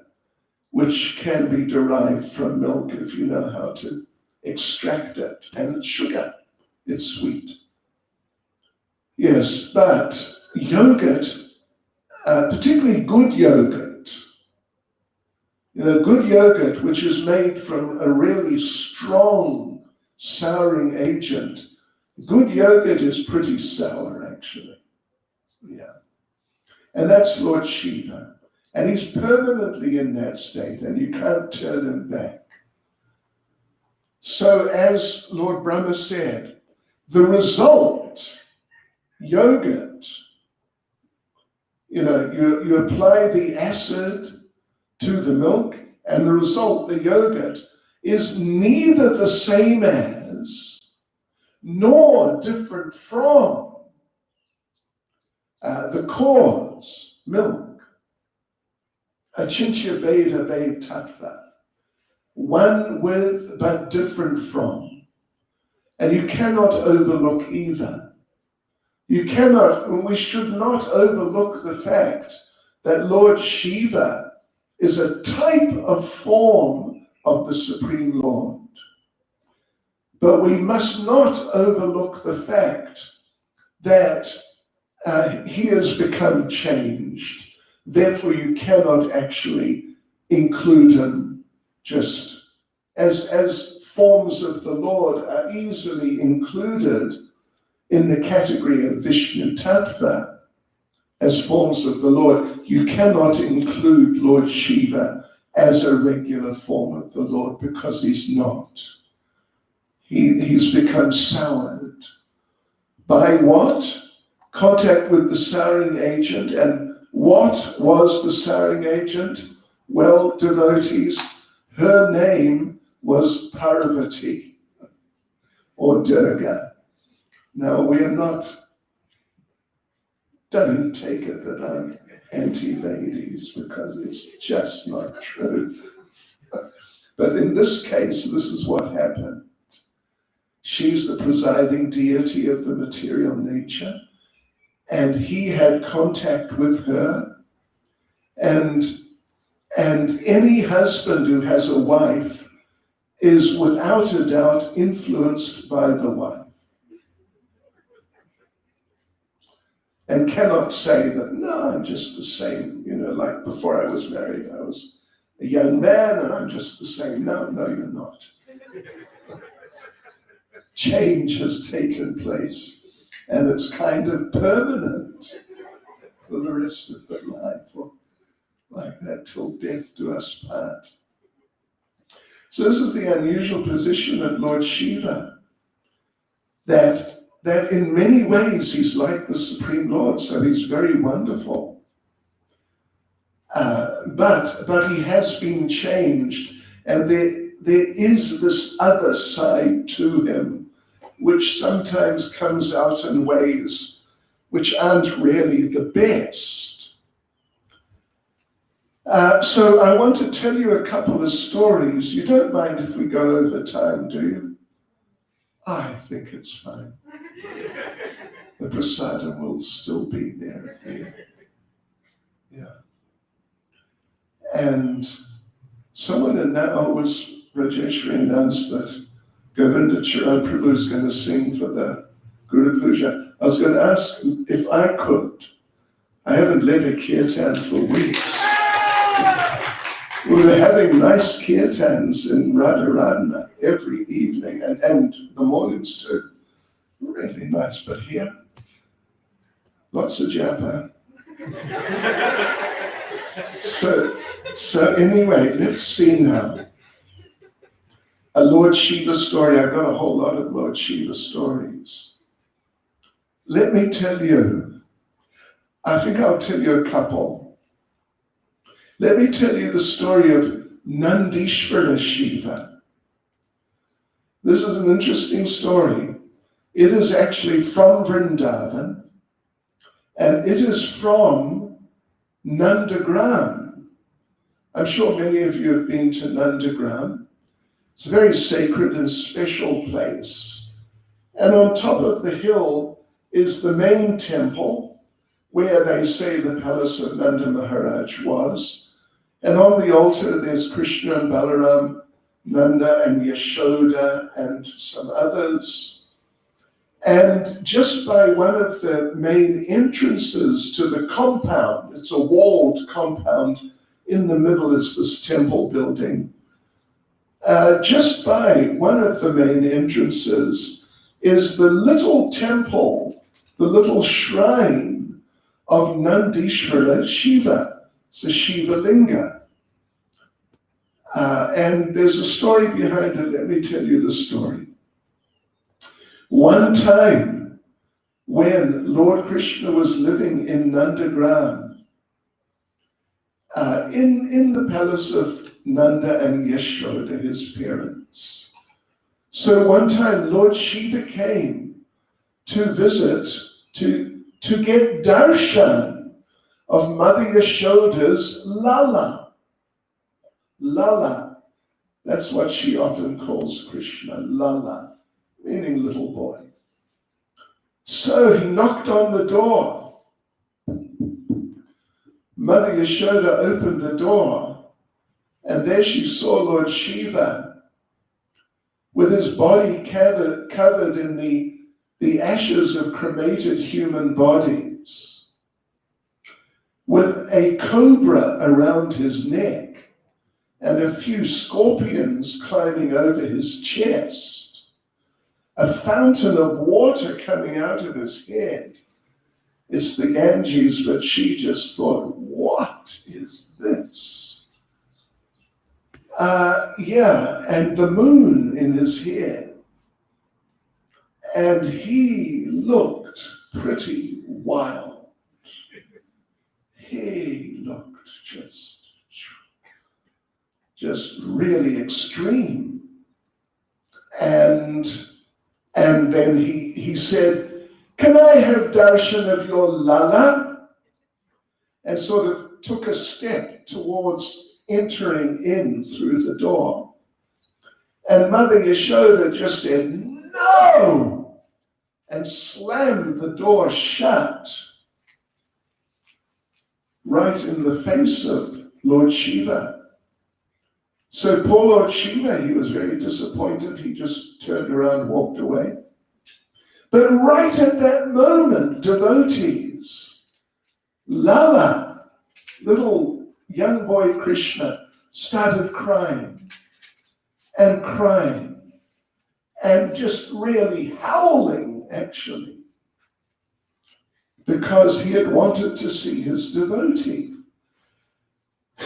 [SPEAKER 1] which can be derived from milk if you know how to extract it. And it's sugar, it's sweet. Yes, but yogurt, particularly good yogurt, good yogurt which is made from a really strong souring agent, good yogurt is pretty sour actually. Yeah. And that's Lord Shiva. And he's permanently in that state, and you can't turn him back. So as Lord Brahma said, the result, yogurt, you apply the acid to the milk, and the result, the yogurt, is neither the same as nor different from the cause, milk. Achintya Bheda Bhed Tattva, one with but different from. And you cannot overlook either. You cannot, and we should not overlook the fact that Lord Shiva is a type of form of the Supreme Lord. But we must not overlook the fact that he has become changed. Therefore, you cannot actually include him just as forms of the Lord are easily included in the category of Vishnu Tattva as forms of the Lord. You cannot include Lord Shiva as a regular form of the Lord because he's not. He's become soured. By what? Contact with the souring agent. And what was the souring agent? Well, devotees, her name was Parvati or Durga. Now, we are not, don't take it that I'm anti-ladies because it's just not true. But in this case, this is what happened. She's the presiding deity of the material nature, and he had contact with her, and any husband who has a wife is without a doubt influenced by the wife, and cannot say that, no, I'm just the same, like before I was married, I was a young man and I'm just the same. No, you're not. Change has taken place, and it's kind of permanent for the rest of the life, or like that till death do us part. So this is the unusual position of Lord Shiva, that in many ways he's like the Supreme Lord, so he's very wonderful. But he has been changed, and there is this other side to him, which sometimes comes out in ways which aren't really the best. So I want to tell you a couple of stories. You don't mind if we go over time, do you? I think it's fine. The prasadam will still be there at the end. Yeah. And someone in that was Rajeshwari announced that Govinda Charan Prabhu is going to sing for the Guru Puja. I was going to ask if I could. I haven't led a kirtan for weeks. We were having nice kirtans in Radharadhana every evening and the mornings too. Really nice, but here, lots of japa. So anyway, let's see now. A Lord Shiva story. I've got a whole lot of Lord Shiva stories. Let me tell you, I think I'll tell you a couple. Let me tell you the story of Nandishvara Shiva. This is an interesting story. It is actually from Vrindavan, and it is from Nandagram. I'm sure many of you have been to Nandagram. It's a very sacred and special place. And on top of the hill is the main temple, where they say the palace of Nanda Maharaj was. And on the altar there's Krishna and Balaram, Nanda and Yashoda and some others. And just by one of the main entrances to the compound, it's a walled compound, in the middle is this temple building. Just by one of the main entrances is the little temple, the little shrine of Nandishvara Shiva. It's a Shiva Linga. And there's a story behind it. Let me tell you the story. One time, when Lord Krishna was living in Nandagram, in the palace of Nanda and Yashoda, his parents. So one time, Lord Shiva came to visit, to get darshan of Mother Yashoda's Lala. Lala, that's what she often calls Krishna, Lala, meaning little boy. So he knocked on the door. Mother Yashoda opened the door, and there she saw Lord Shiva with his body covered in the ashes of cremated human bodies, with a cobra around his neck and a few scorpions climbing over his chest, a fountain of water coming out of his head. It's the Ganges, but she just thought, what is this? And the moon in his hair. And he looked pretty wild. He looked just really extreme. And then he said, "Can I have darshan of your Lala?" And sort of took a step towards entering in through the door. And Mother Yashoda just said, "No!" and slammed the door shut right in the face of Lord Shiva. So poor Lord Shiva, he was very disappointed. He just turned around and walked away. But right at that moment, devotees, Lala, little young boy Krishna, started crying and just really howling, actually, because he had wanted to see his devotee,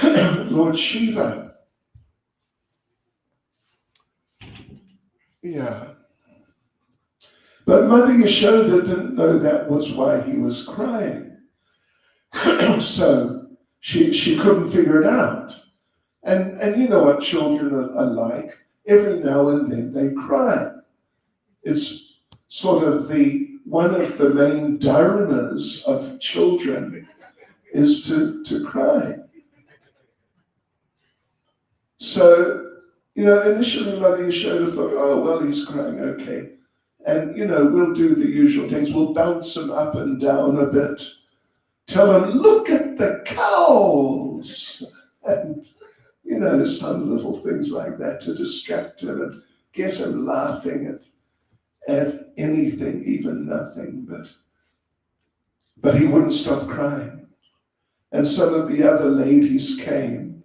[SPEAKER 1] Lord Shiva. Yeah. But Mother Yashoda didn't know that was why he was crying. So she couldn't figure it out. And you know what children are like. Every now and then they cry. It's sort of one of the main dharmas of children is to cry. So, initially Mother Yashoda thought, oh, well, he's crying, okay. And, we'll do the usual things. We'll bounce him up and down a bit. Tell him, look at the cows. And, some little things like that to distract him and get him laughing at anything, even nothing. But he wouldn't stop crying. And some of the other ladies came.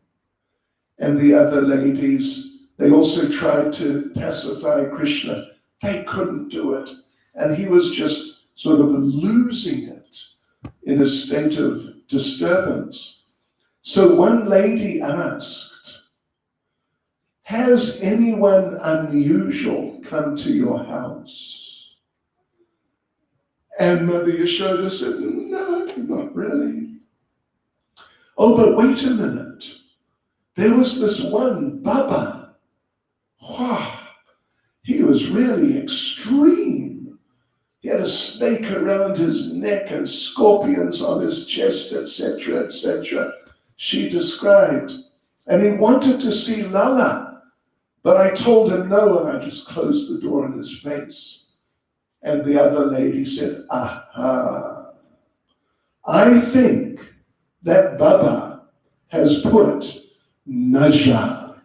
[SPEAKER 1] And the other ladies, they also tried to pacify Krishna. They couldn't do it. And he was just sort of losing it in a state of disturbance. So one lady asked, has anyone unusual come to your house? And Mother Yashoda said, no, not really. Oh, but wait a minute. There was this one Baba. Wow, he was really extreme. He had a snake around his neck and scorpions on his chest, etc., etc. She described. And he wanted to see Lala, but I told him no, and I just closed the door in his face. And the other lady said, aha, I think that Baba has put Naja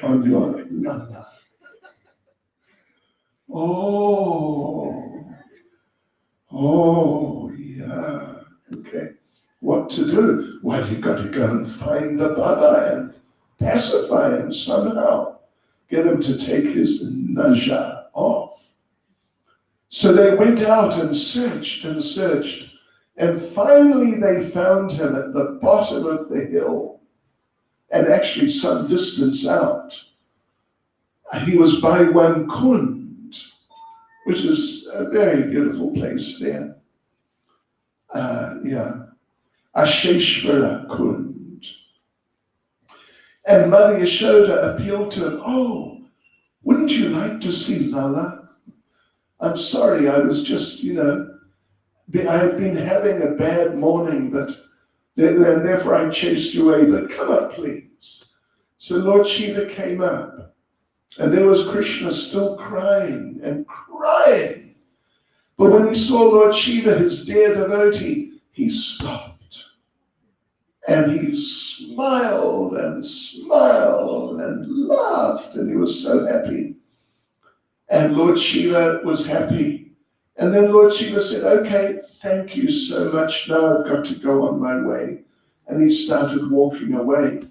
[SPEAKER 1] on your Lala. Oh, yeah, okay. What to do? Well, you got to go and find the Baba and pacify him somehow. Get him to take his Naja off. So they went out and searched, and finally they found him at the bottom of the hill, and actually some distance out. He was by one Kund, which is a very beautiful place there. Asheshvara Kund. And Mother Yashoda appealed to him, oh, wouldn't you like to see Lala? I'm sorry, I was just, I had been having a bad morning, but therefore I chased you away, but come up, please. So Lord Shiva came up, and there was Krishna still crying and crying. But when he saw Lord Shiva, his dear devotee, he stopped. And he smiled and laughed, and he was so happy. And Lord Shiva was happy. And then Lord Shiva said, okay, thank you so much. Now I've got to go on my way. And he started walking away.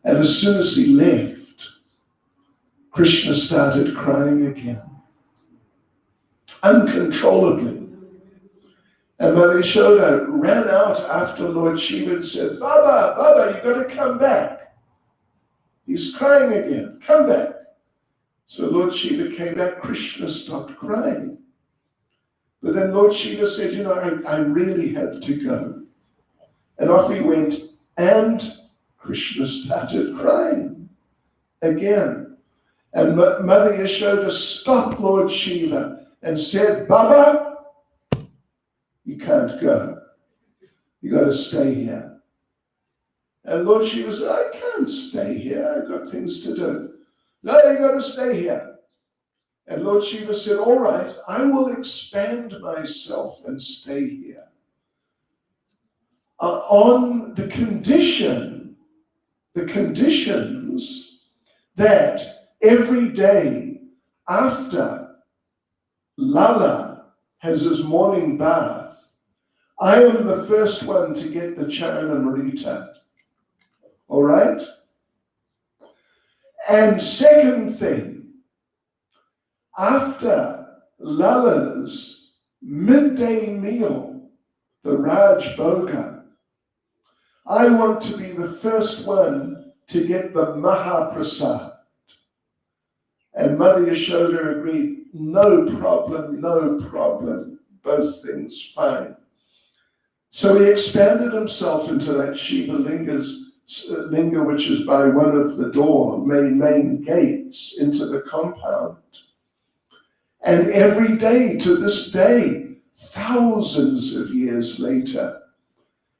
[SPEAKER 1] And as soon as he left, Krishna started crying again, uncontrollably. And Mother Yashoda ran out after Lord Shiva and said, Baba, you got to come back. He's crying again. Come back. So Lord Shiva came back. Krishna stopped crying. But then Lord Shiva said, I really have to go. And off he went, and Krishna started crying again. And Mother Yashoda stopped Lord Shiva and said, Baba, you can't go. You got to stay here. And Lord Shiva said, I can't stay here. I've got things to do. No, you got to stay here. And Lord Shiva said, all right, I will expand myself and stay here. On the conditions that every day after Lala has his morning bath, I am the first one to get the Charanamrita. All right? And second thing, after Lala's midday meal, the Raj Bhoga, I want to be the first one to get the Mahaprasad. And Mother Yashoda agreed, no problem, both things fine. So he expanded himself into that Shiva Linga, which is by one of the main gates into the compound. And every day, to this day, thousands of years later,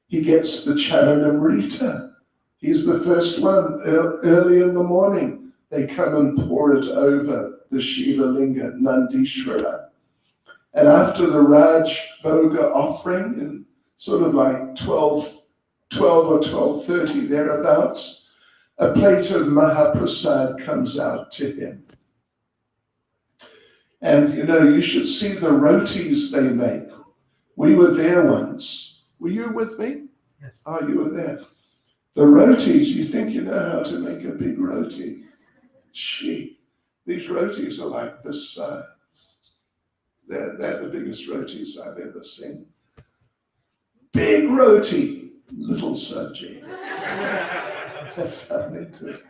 [SPEAKER 1] he gets the Charanamrita. He's the first one. Early in the morning, they come and pour it over the Shiva Linga, Nandishvara. And after the Raj Bhoga offering, in sort of like 12 or 12:30 thereabouts, a plate of Mahaprasad comes out to him. And you should see the rotis they make. We were there once. Were you with me?
[SPEAKER 3] Yes.
[SPEAKER 1] Oh, you were there. The rotis, you think you know how to make a big roti. Gee, these rotis are like this size. They're the biggest rotis I've ever seen. Big roti, little sabji. That's how they do it.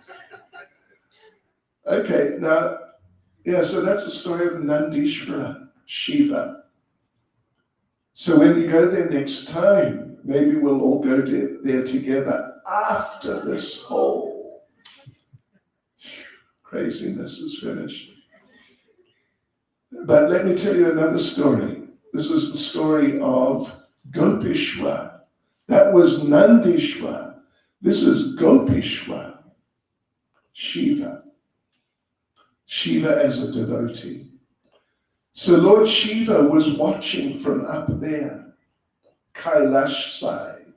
[SPEAKER 1] Okay, now, so that's the story of Nandishvara, Shiva. So when you go there next time, maybe we'll all go there together after this whole craziness is finished. But let me tell you another story. This is the story of Gopishwar. That was Nandishwar. This is Gopishwar, Shiva. Shiva as a devotee. So Lord Shiva was watching from up there, Kailash side,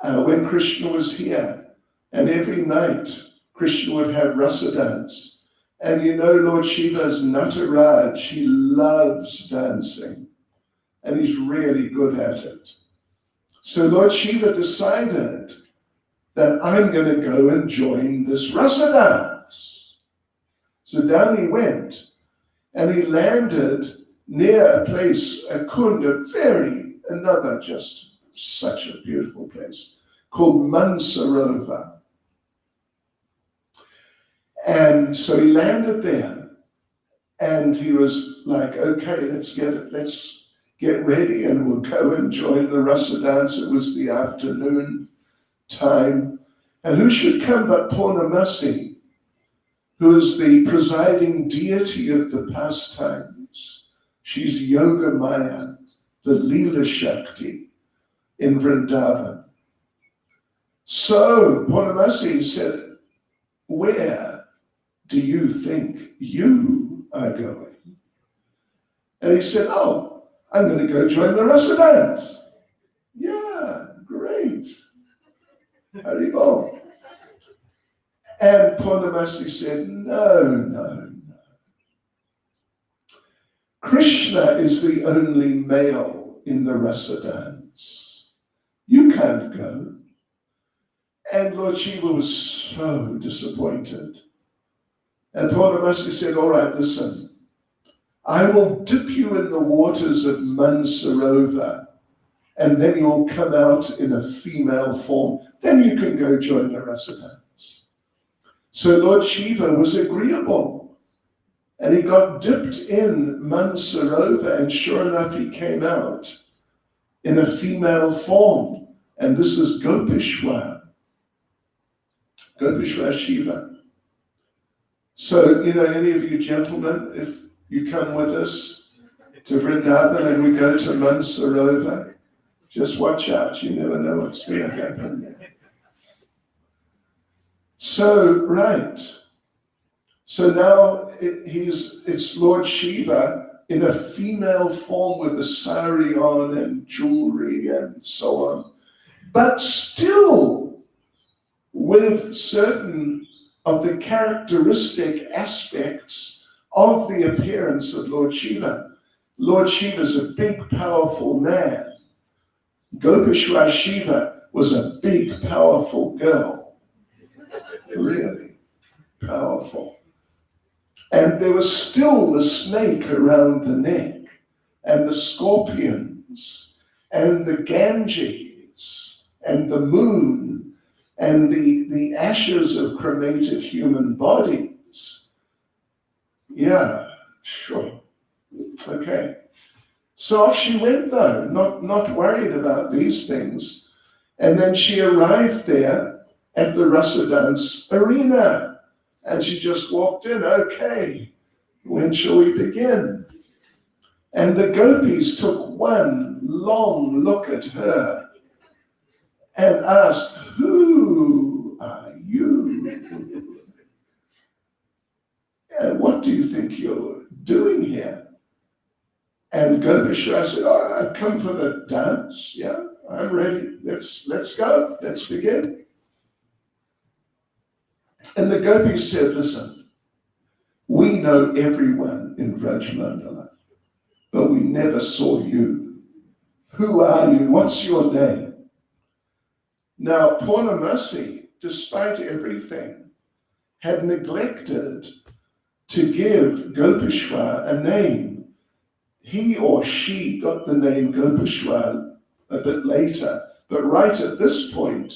[SPEAKER 1] when Krishna was here. And every night, Krishna would have rasa dance. And you know Lord Shiva's Nataraj, he loves dancing. And he's really good at it. So Lord Shiva decided that I'm going to go and join this rasa dance. So down he went, and he landed near a place, a kund, another just such a beautiful place, called Mansarovar. And so he landed there, and he was like, okay, let's get ready, and we'll go and join the rasa dance. It was the afternoon time. And who should come but Purnamasi, who is the presiding deity of the pastimes. She's Yoga Maya, the Leela Shakti in Vrindavan. So Purnamasi said, where do you think you are going? And he said, oh, I'm going to go join the rasa dance. Yeah, great. Haribol. And Purnamasi said, no. Krishna is the only male in the rasa dance. You can't go. And Lord Shiva was so disappointed. And Purnamasi said, all right, listen, I will dip you in the waters of Mansarovar, and then you'll come out in a female form. Then you can go join the rasa dance. So Lord Shiva was agreeable, and he got dipped in Mansarovar, and sure enough, he came out in a female form. And this is Gopishwar Shiva. So, you know, any of you gentlemen, if you come with us to Vrindavan and we go to Mansarovar, just watch out. You never know what's going to happen there. So, right. So now it's Lord Shiva in a female form with a sari on and jewelry and so on, but still with certain of the characteristic aspects of the appearance of Lord Shiva. Lord Shiva is a big, powerful man. Gopishwar Shiva was a big, powerful girl. Really powerful. And there was still the snake around the neck, and the scorpions, and the Ganges, and the moon, and the ashes of cremated human bodies. Yeah, sure. Okay. So off she went though, not worried about these things. And then she arrived there at the rasa dance arena. And she just walked in, okay, when shall we begin? And the gopis took one long look at her and asked, who are you? And what do you think you're doing here? And Gopishwar said, oh, I've come for the dance. Yeah, I'm ready. Let's go. Let's begin. And the gopis said, listen, we know everyone in Vrajmandala, but we never saw you. Who are you? What's your name? Now, Purnamasi, despite everything, had neglected to give Gopishwar a name. He or she got the name Gopishwar a bit later, but right at this point,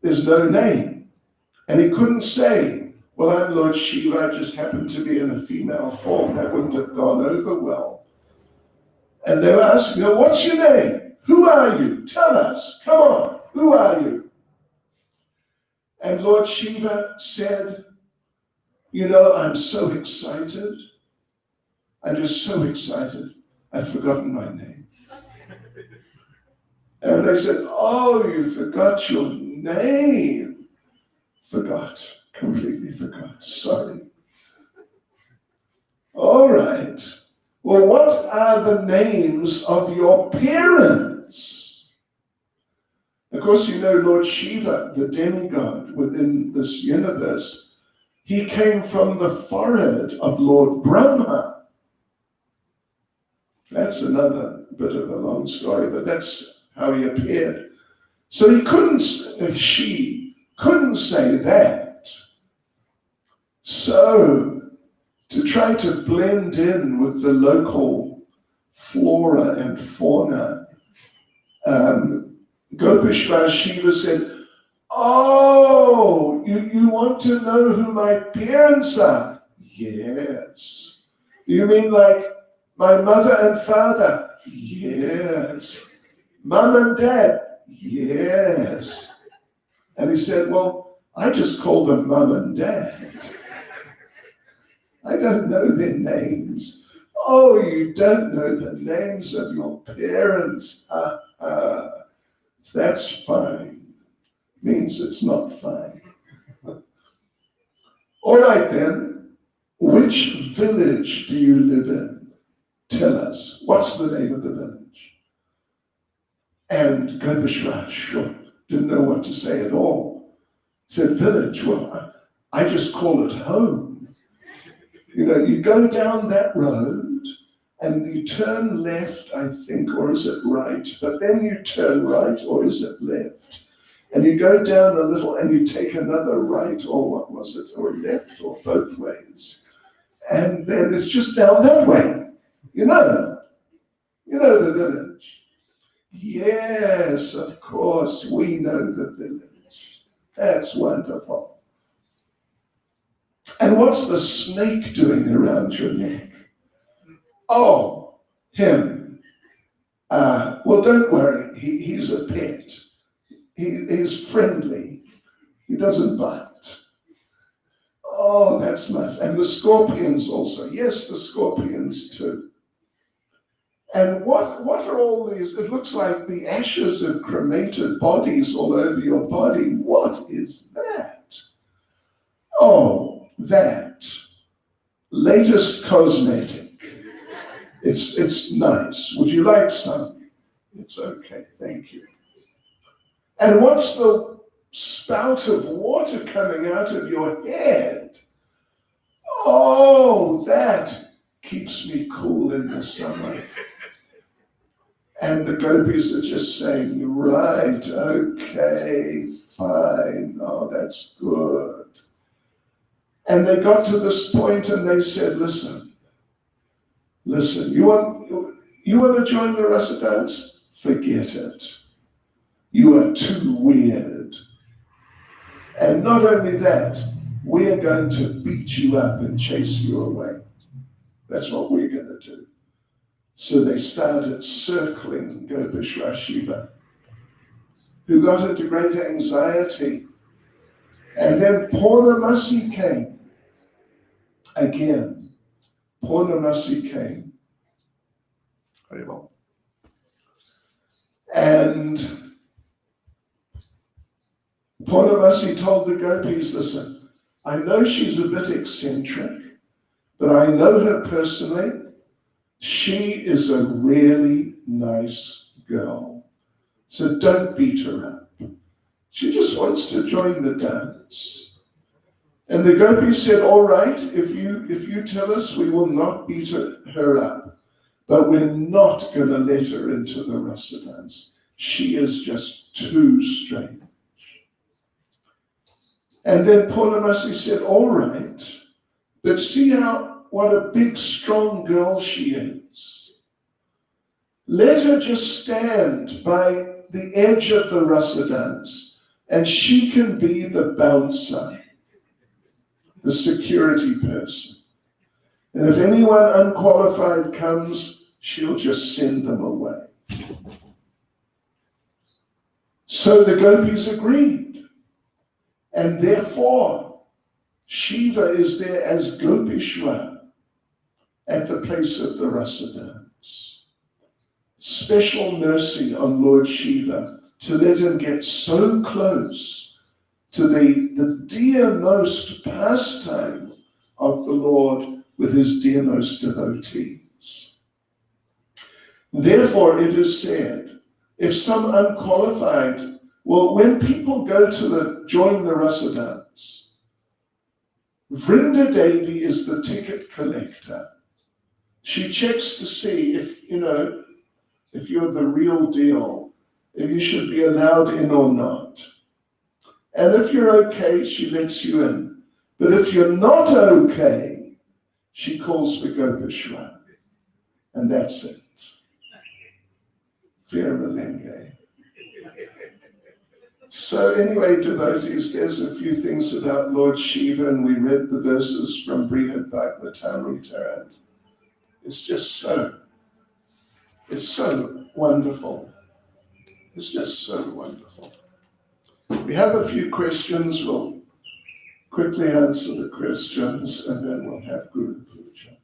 [SPEAKER 1] there's no name. And he couldn't say, well, I'm Lord Shiva, I just happened to be in a female form. That wouldn't have gone over well. And they were asking her, what's your name? Who are you? Tell us. Come on. Who are you? And Lord Shiva said, I'm so excited. I'm just so excited. I've forgotten my name. And they said, oh, you forgot your name. Forgot. Completely forgot. Sorry. All right. Well, what are the names of your parents? Of course, Lord Shiva, the demigod within this universe, he came from the forehead of Lord Brahma. That's another bit of a long story, but that's how he appeared. So she couldn't say that. So, to try to blend in with the local flora and fauna, Gopeshwar Shiva said, oh, you want to know who my parents are? Yes. You mean like my mother and father? Yes. Mom and dad? Yes. And he said, well, I just call them mom and dad. I don't know their names. Oh, you don't know the names of your parents? That's fine. Means it's not fine. All right then, which village do you live in? Tell us. What's the name of the village? And Gopeshwar didn't know what to say at all. He said, village? Well, I just call it home. You go down that road and you turn left, I think, or is it right? But then you turn right, or is it left? And you go down a little and you take another right, or what was it, or left, or both ways. And then it's just down that way. You know the village. Yes, of course, we know the village. That's wonderful. And what's the snake doing around your neck? Oh, him. Well, don't worry, he's a pet. He's friendly. He doesn't bite. Oh, that's nice. And the scorpions also. Yes, the scorpions too. And what are all these? It looks like the ashes of cremated bodies all over your body. What is that? Oh, that. Latest cosmetic. It's nice. Would you like some? It's okay, thank you. And what's the spout of water coming out of your head? Oh, that keeps me cool in the summer. And the gopis are just saying, right, okay, fine, oh, that's good. And they got to this point and they said, listen, you want to join the rasa dance? Forget it. You are too weird. And not only that, we're going to beat you up and chase you away. That's what we're going to do. So they started circling Gopeshwar Shiva, who got into great anxiety. And then Purnamasi came. Again, Purnamasi came. Very well. And Purnamasi told the gopis, listen, I know she's a bit eccentric, but I know her personally. She is a really nice girl. So don't beat her up. She just wants to join the dance. And the gopis said, all right, if you tell us, we will not beat her up, but we're not going to let her into the rasa dance. She is just too strange. And then Purnamasi said, all right, but see what a big, strong girl she is. Let her just stand by the edge of the rasa dance, and she can be the bouncer, the security person. And if anyone unqualified comes, she'll just send them away. So the gopis agreed, and therefore Shiva is there as Gopishwar at the place of the rasa dance. Special mercy on Lord Shiva to let him get so close to the dearmost pastime of the Lord with his dearmost devotees. Therefore, it is said, if some unqualified, well, when people go to join the rasa dance, Vrinda Devi is the ticket collector. She checks to see if you're the real deal, if you should be allowed in or not. And if you're okay, she lets you in. But if you're not okay, she calls for Gopishwar. And that's it. Viramalenge. So anyway, devotees, there's a few things about Lord Shiva, and we read the verses from Brihad Bhagavatamrita, and it's so wonderful. It's just so wonderful. We have a few questions. We'll quickly answer the questions, and then we'll have Guru Puja.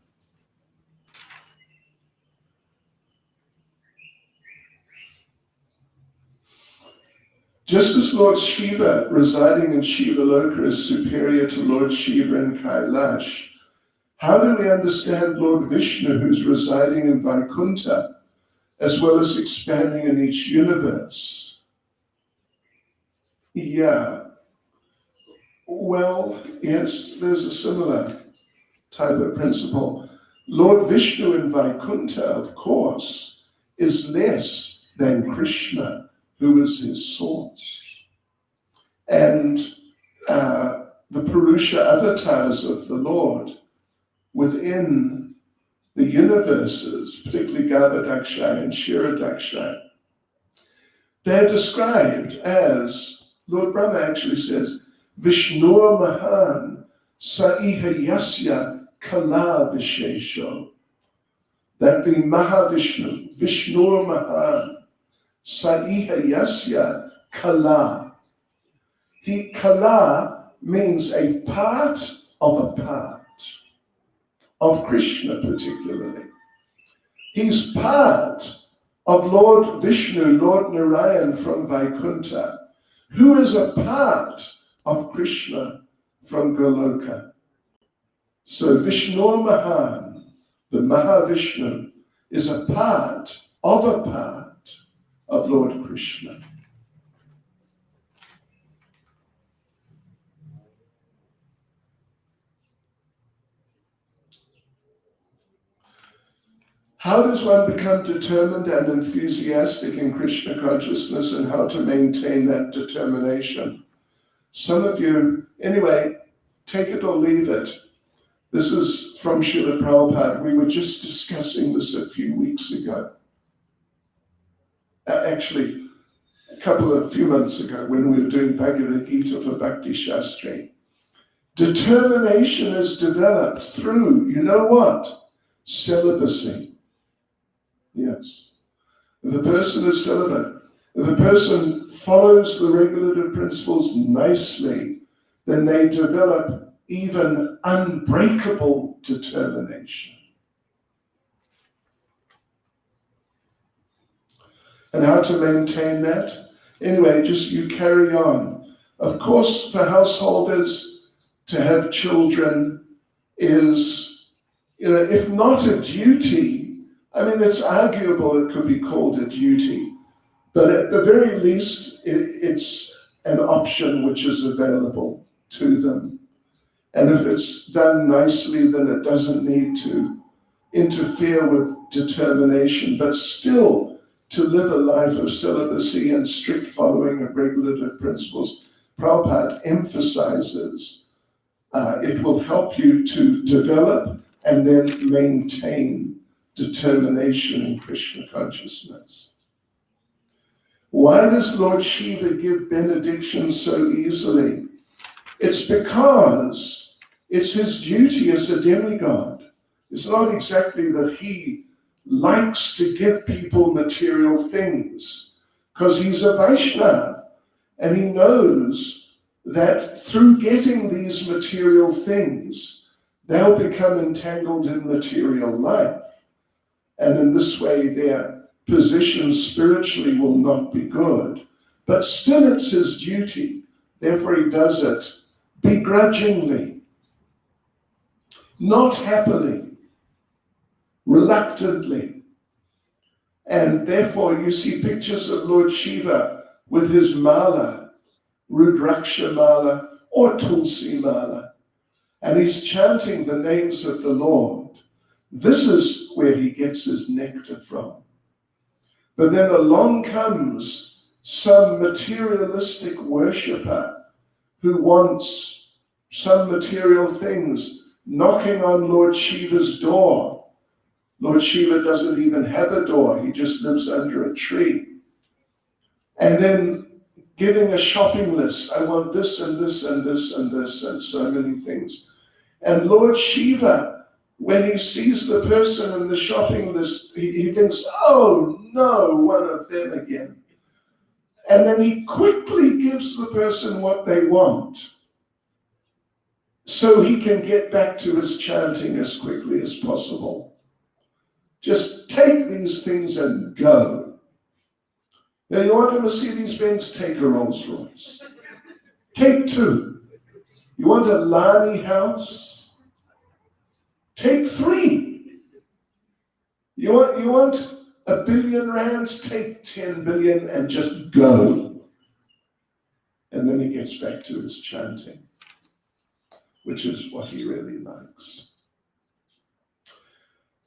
[SPEAKER 1] Just as Lord Shiva residing in Shiva Loka is superior to Lord Shiva in Kailash, how do we understand Lord Vishnu, who's residing in Vaikuntha, as well as expanding in each universe? Yeah. Well, yes, there's a similar type of principle. Lord Vishnu in Vaikuntha, of course, is less than Krishna, who is his source. And the Purusha avatars of the Lord within the universes, particularly Garbhodakshay and Kshirodakshay, they're described as, Lord Brahma actually says, Vishnur Mahan Saiha Yasya Kala Vishesho. That the Mahavishnu, Vishnur Mahan, Saiha Yasya Kala. Kala means a part of a part, of Krishna particularly. He's part of Lord Vishnu, Lord Narayan from Vaikuntha, who is a part of Krishna from Goloka. So Vishnu Mahan, the Mahavishnu, is a part of Lord Krishna. How does one become determined and enthusiastic in Krishna consciousness, and how to maintain that determination? Some of you, anyway, take it or leave it. This is from Srila Prabhupada. We were just discussing this a few weeks ago. Actually, a few months ago, when we were doing Bhagavad Gita for Bhakti Shastri. Determination is developed through, you know what? Celibacy. Yes. If a person is celibate, if a person follows the regulative principles nicely, then they develop even unbreakable determination. And how to maintain that? Anyway, just you carry on. Of course, for householders, to have children is, if not a duty, I mean, it's arguable it could be called a duty, but at the very least, it's an option which is available to them. And if it's done nicely, then it doesn't need to interfere with determination, but still to live a life of celibacy and strict following of regulative principles. Prabhupada emphasizes it will help you to develop and then maintain determination in Krishna consciousness. Why does Lord Shiva give benediction so easily? It's because it's his duty as a demigod. It's not exactly that he likes to give people material things because he's a Vaishnava and he knows that through getting these material things, they'll become entangled in material life. And in this way, their position spiritually will not be good. But still, it's his duty. Therefore, he does it begrudgingly, not happily, reluctantly. And therefore, you see pictures of Lord Shiva with his mala, Rudraksha mala or Tulsi mala, and he's chanting the names of the Lord. This is where he gets his nectar from. But then along comes some materialistic worshipper who wants some material things, knocking on Lord Shiva's door. Lord Shiva doesn't even have a door, he just lives under a tree. And then giving a shopping list, I want this and this and this and this and so many things. And Lord Shiva, when he sees the person in the shopping list, he thinks, oh no, one of them again. And then he quickly gives the person what they want so he can get back to his chanting as quickly as possible. Just take these things and go. Now you want to see these Benz? Take a Rolls Royce. Take 2. You want a Lani house? Take 3. You want R1 billion? Take 10 billion and just go. And then he gets back to his chanting, which is what he really likes.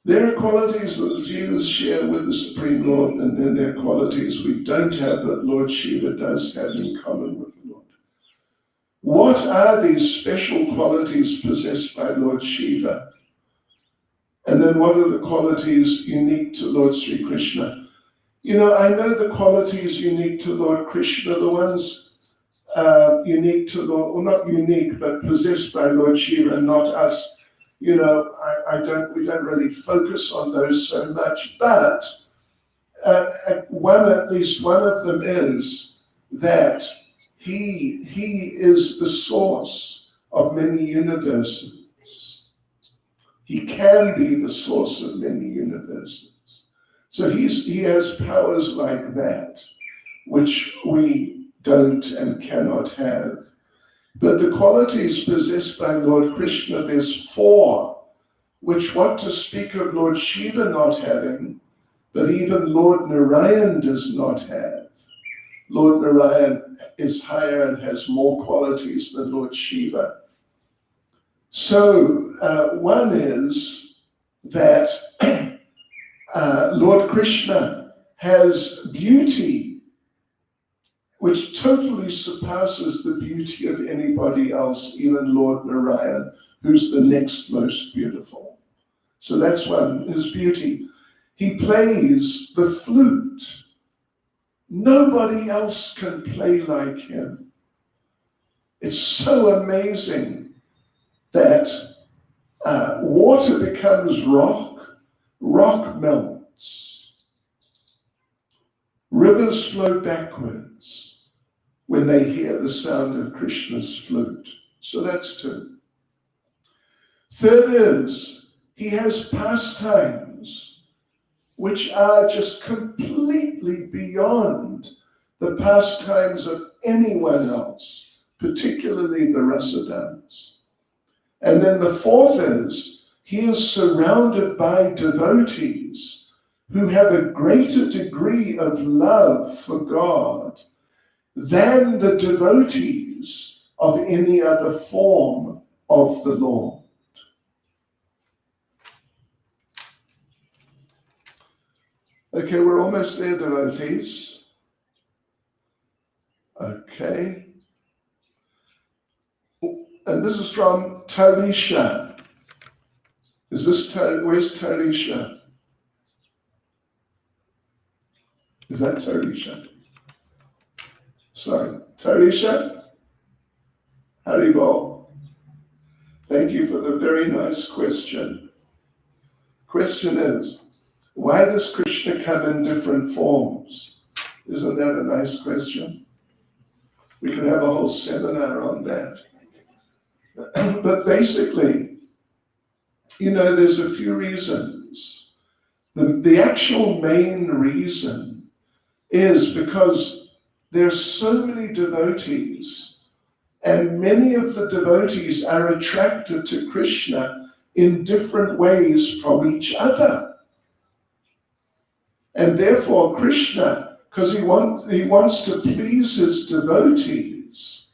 [SPEAKER 1] There are qualities that the Jivas share with the Supreme Lord, and then there are qualities we don't have that Lord Shiva does have in common with the Lord. What are these special qualities possessed by Lord Shiva? And then what are the qualities unique to Lord Sri Krishna? You know, I know the qualities unique to Lord Krishna, the ones unique to Lord, well, not unique, but possessed by Lord Shiva and not us. You know, we don't really focus on those so much, but at least one of them is that he is the source of many universes. He can be the source of many universes. So he has powers like that, which we don't and cannot have. But the qualities possessed by Lord Krishna, there's 4, which what to speak of Lord Shiva not having, but even Lord Narayan does not have. Lord Narayan is higher and has more qualities than Lord Shiva. So one is that Lord Krishna has beauty which totally surpasses the beauty of anybody else, even Lord Narayan, who's the next most beautiful. So that's one, his beauty. He plays the flute. Nobody else can play like him. It's so amazing that water becomes rock melts, rivers flow backwards when they hear the sound of Krishna's flute. So that's 2. Third is, he has pastimes which are just completely beyond the pastimes of anyone else, particularly the rasa dance. And then the 4th is, he is surrounded by devotees who have a greater degree of love for God than the devotees of any other form of the Lord. Okay, we're almost there, devotees. Okay. And this is from Tarisha. Where's Tarisha? Is that Tarisha? Sorry, Tarisha? Haribol. Thank you for the very nice question. Question is, Why does Krishna come in different forms? Isn't that a nice question? We could have a whole seminar on that. But basically, there's a few reasons. The actual main reason is because there's so many devotees, and many of the devotees are attracted to Krishna in different ways from each other. And therefore Krishna, because he wants to please his devotees,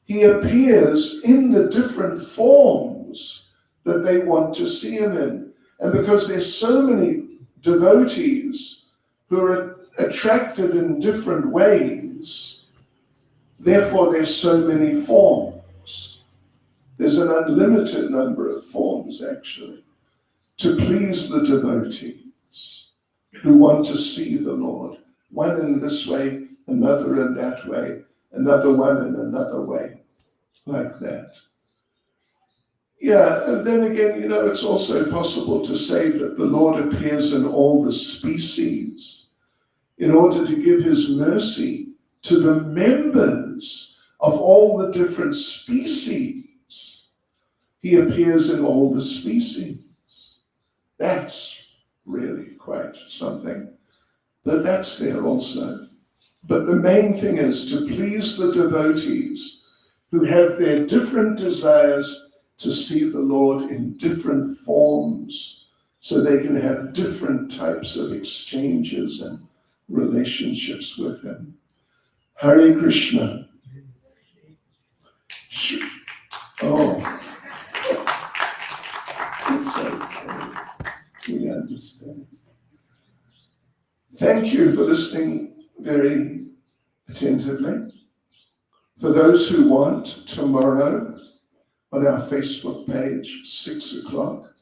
[SPEAKER 1] he appears in the different forms that they want to see him in. And because there's so many devotees who are attracted in different ways, therefore there's so many forms. There's an unlimited number of forms, actually, to please the devotees who want to see the Lord. One in this way, another in that way, another one in another way, like that. Yeah, and then again, it's also possible to say that the Lord appears in all the species in order to give his mercy to the members of all the different species. He appears in all the species. That's really quite something. But that's there also. But the main thing is to please the devotees who have their different desires to see the Lord in different forms, so they can have different types of exchanges and relationships with him. Hare Krishna. Oh, it's okay. We understand. Thank you for listening very attentively. For those who want, tomorrow on our Facebook page, 6 o'clock.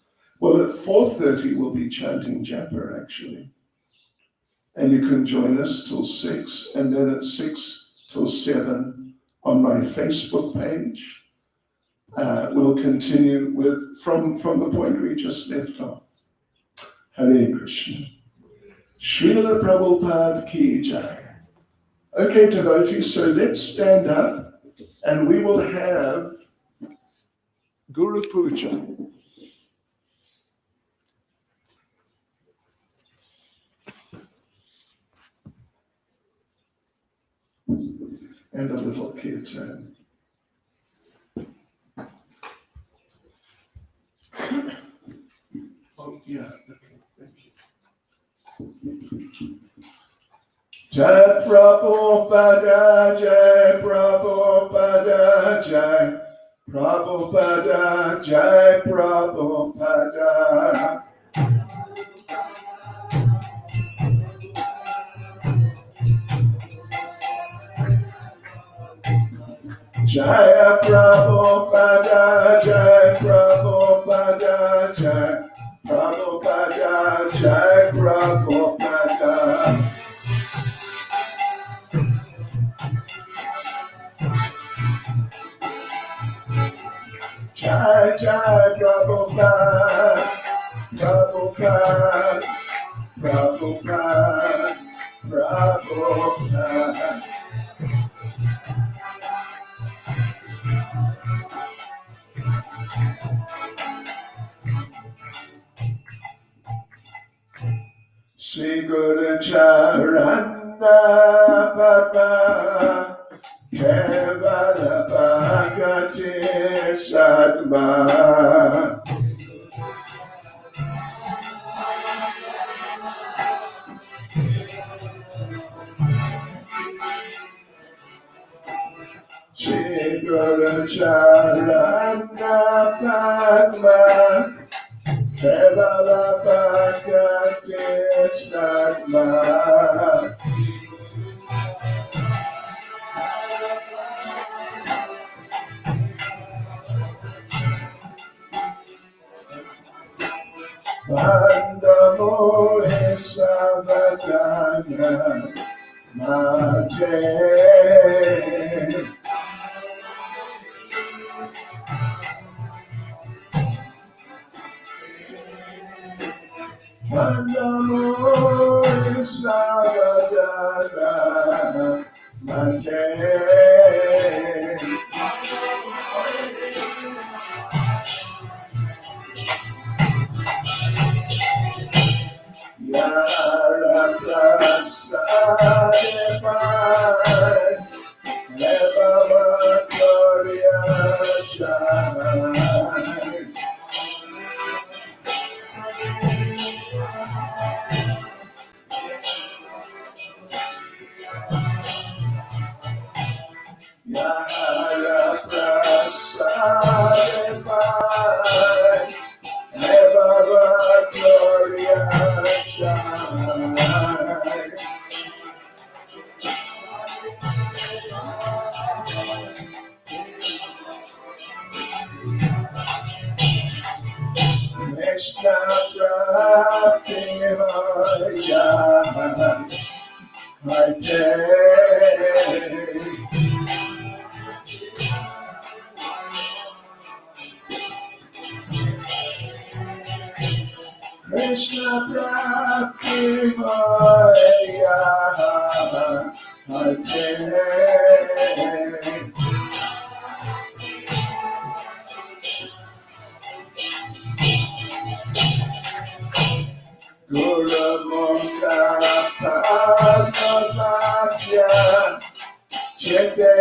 [SPEAKER 1] Well, at 4:30 we'll be chanting japa, actually. And you can join us till 6, and then at 6 till 7 on my Facebook page. We'll continue from the point we just left off. Hare Krishna. Srila Prabhupada ki jai. Okay, devotees, so let's stand up and we will have Guru Puja. And a little kirtan. Oh, yeah, okay, thank you. Jai Prabhupada, Jai Prabhupada, Jai Prabhupada, Jai Prabhupada. Jai Prabhupada, Jai Prabhupada, Jai Prabhupada, Jai Prabhupada. Jai Jai Prabhupada, Prabhupada, Prabhupada, Prabhupada. Shri Guru Charana Baba Kevala Bhagati Sadma. Shri Guru Charana Baba Kevala Bhagati Sadma. Vandamore Savadana Mate. Namo Sabadana Mate Yara Prasadevai Eva Gloria Shai Yara Prasadevai Eva Gloria Shai Krishna Pratimaya Hare Krishna Pratimaya Hare Guru Mukha Padmasya Chete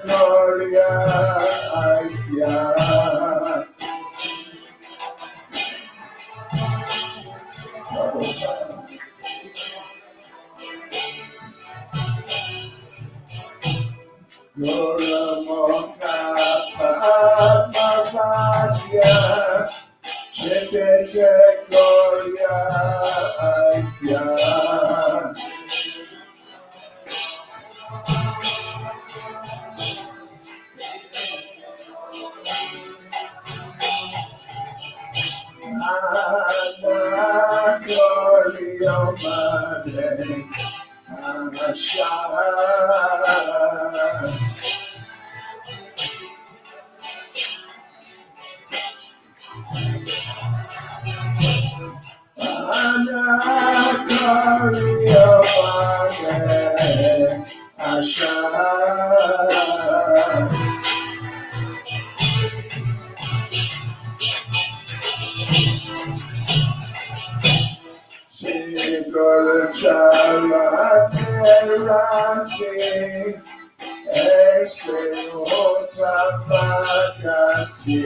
[SPEAKER 1] Gloria Aisya Guru Mukha Padmasya Chete Gloria Aisya Nana Gloria Madre Asha Nana Gloria Madre Asha Guru Charate Ranti Ese Otapakati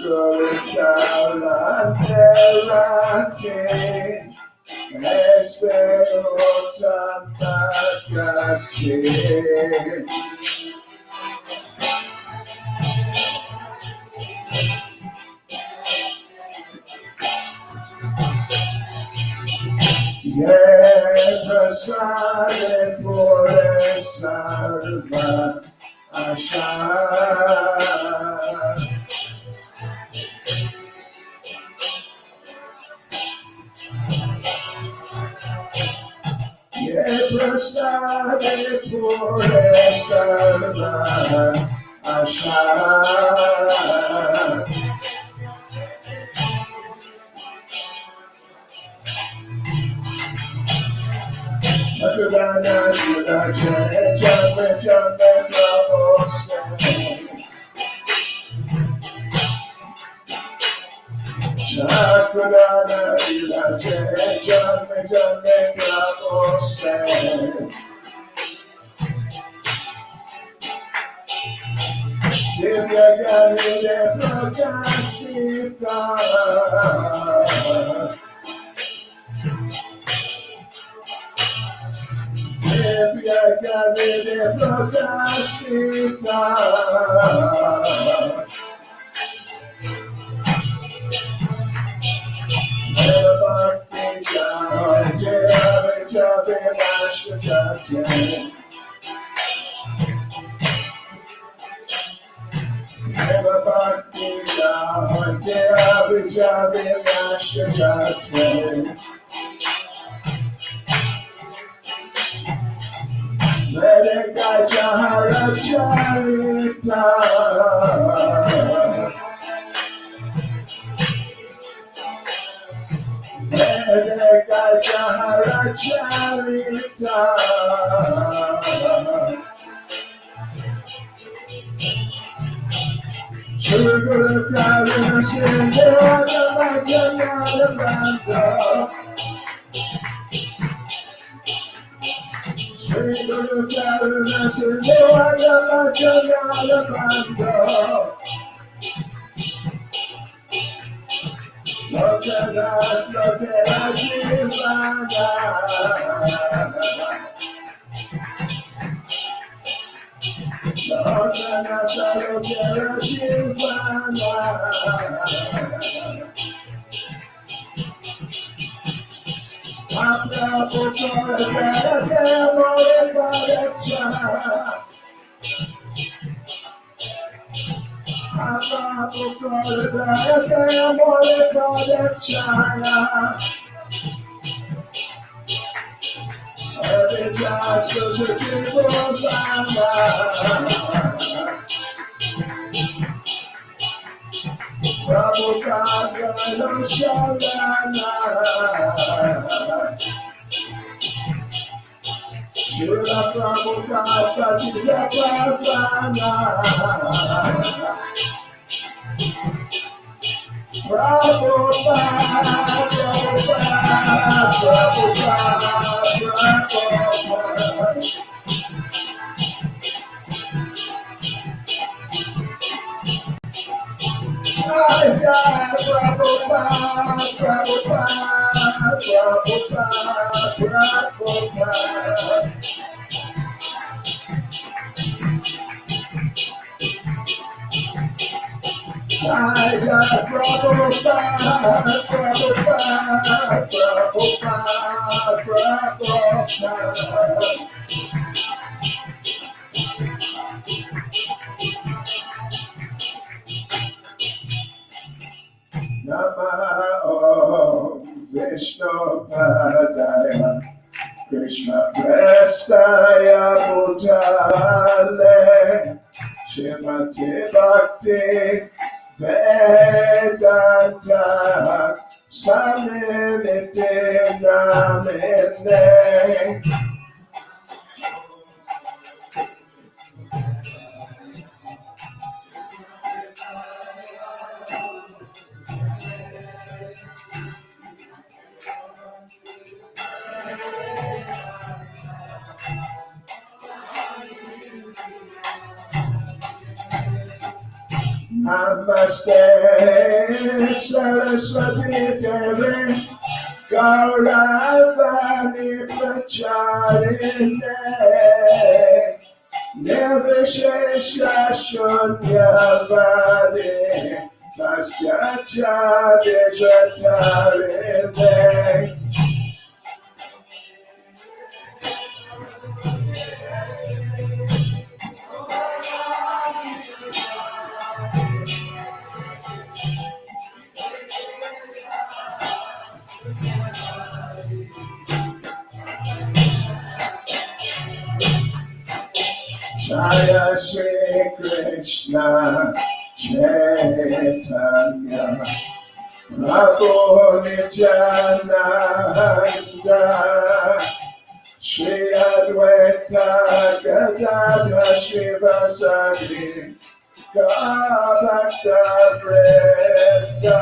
[SPEAKER 1] Guru Charate Ranti Ese Otapakati Ye Prasade Pure Sarva Asha Ye Prasade Pure Sarva Asha Chakrana Yuda Jaya Jame Jame Namaste Chakrana Yuda Jaya Jame Jame Namaste Divya Gani Prakashita Divya Gani Prakashita Bhakti Jaya Jaya Jaya Jaya Eva Bhakti Jaya Jaya Jaya Bhagavatamrita. Benediction. Guru Karuna Sindhya Bhagavatamrita. Guru Karuna Sindhya Bhagavatamrita. Lokadas Lokera Jivana. Lokadas Lokera Jivana. Vishnu Padaya Krishna Prestaya Bhutale Shrimati Bhakti Vedanta Samimiti Namine. Namaste Saraswati Devi Gauravani Pracharine Nirvishesha Shunyavadi Paschachari Jatarine. Jaya Shri Krishna Chaitanya Prabhu Nityananda Shri Advaita Gadadhara Shivasati Gaurabhakta Vrinda.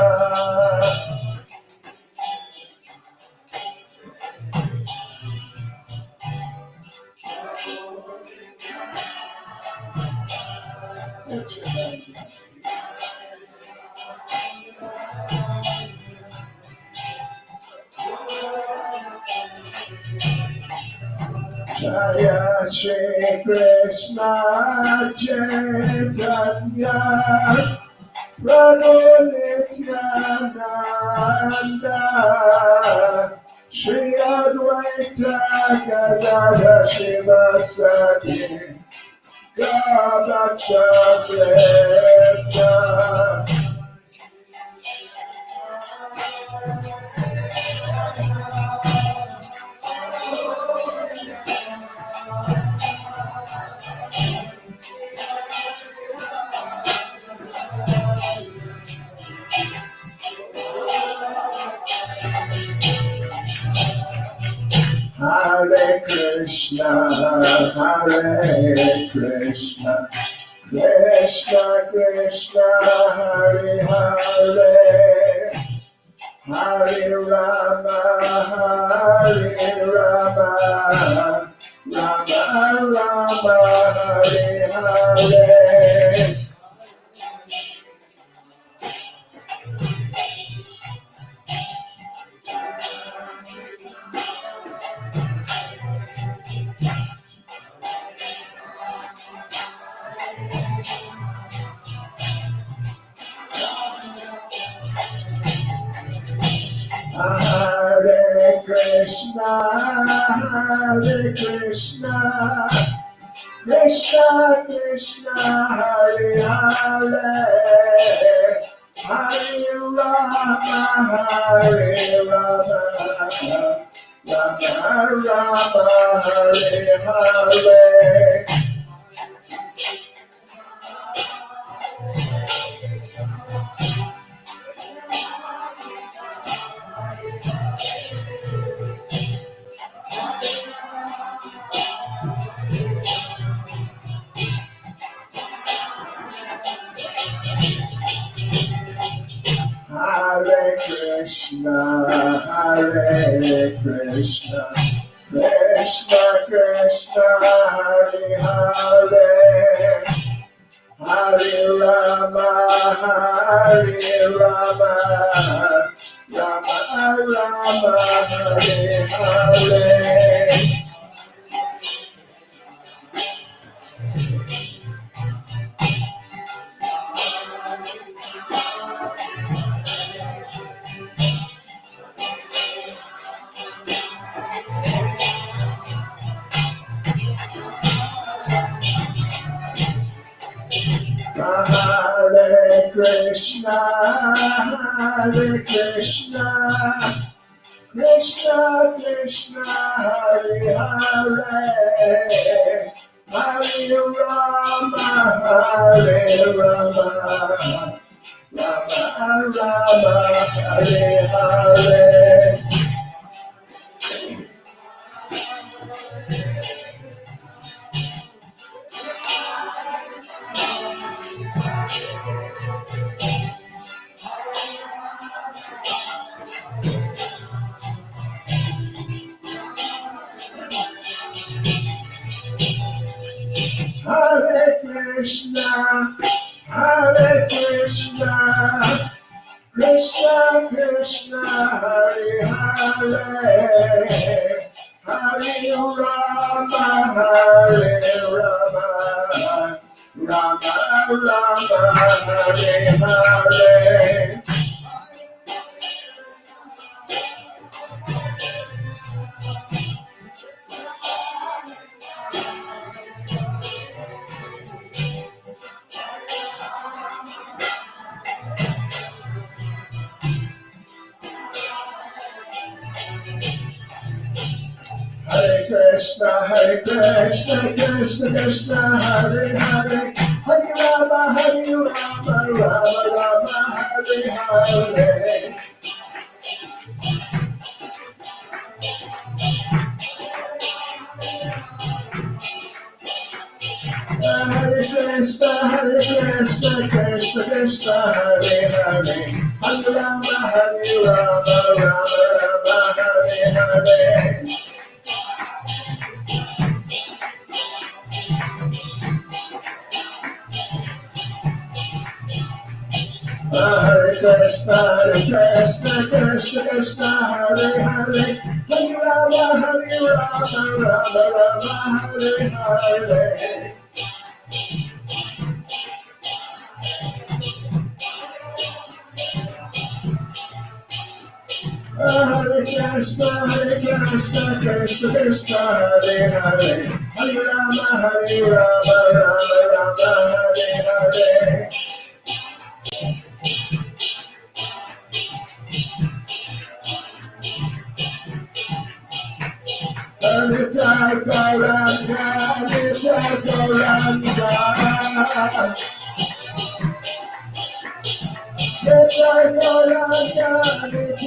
[SPEAKER 1] Jaya Shri Krishna Chaitanya Prabhu Nityananda Shri Advaita Gadadhara Shivasati Gaurabhakta Vrinda. Krishna, Hare Krishna, Krishna Krishna, Hare Hare, Hare Rama, Hare Rama, Rama Rama, Hare Hare. Hare Krishna, Hare Krishna, Krishna Krishna, Hare Hare, Hare Rama, Hare Rama, Rama Rama, Hare Hare. Hare Krishna, Hare Krishna, Krishna Krishna, Hare Hare, Hare Rama, Hare Rama, Rama Rama, Hare Hare. Hare Krishna, Hare Krishna, Krishna Krishna, Hare Hare, Hare Rama, Hare Rama, Rama Rama, Hare Hare. Hare Krishna, Hare Krishna, Krishna Krishna, Hare Hare, Hare Rama, Hare Rama, Rama Rama, Hare Hare. Hare Krishna, Krishna Krishna, Hare Hare, Hare Rama, Rama Rama, Hare Hare. Hare Krishna, Krishna Krishna, Hare Hare, Hare Rama, Rama Rama, Hare Hare. Hare Krishna, Krishna Krishna, Hare Hare, Hare Rama, Rama Rama, Hare Hare. Hare Krishna, Krishna Krishna, Hare Hare, Hare Rama, Rama Rama, Hare Hare.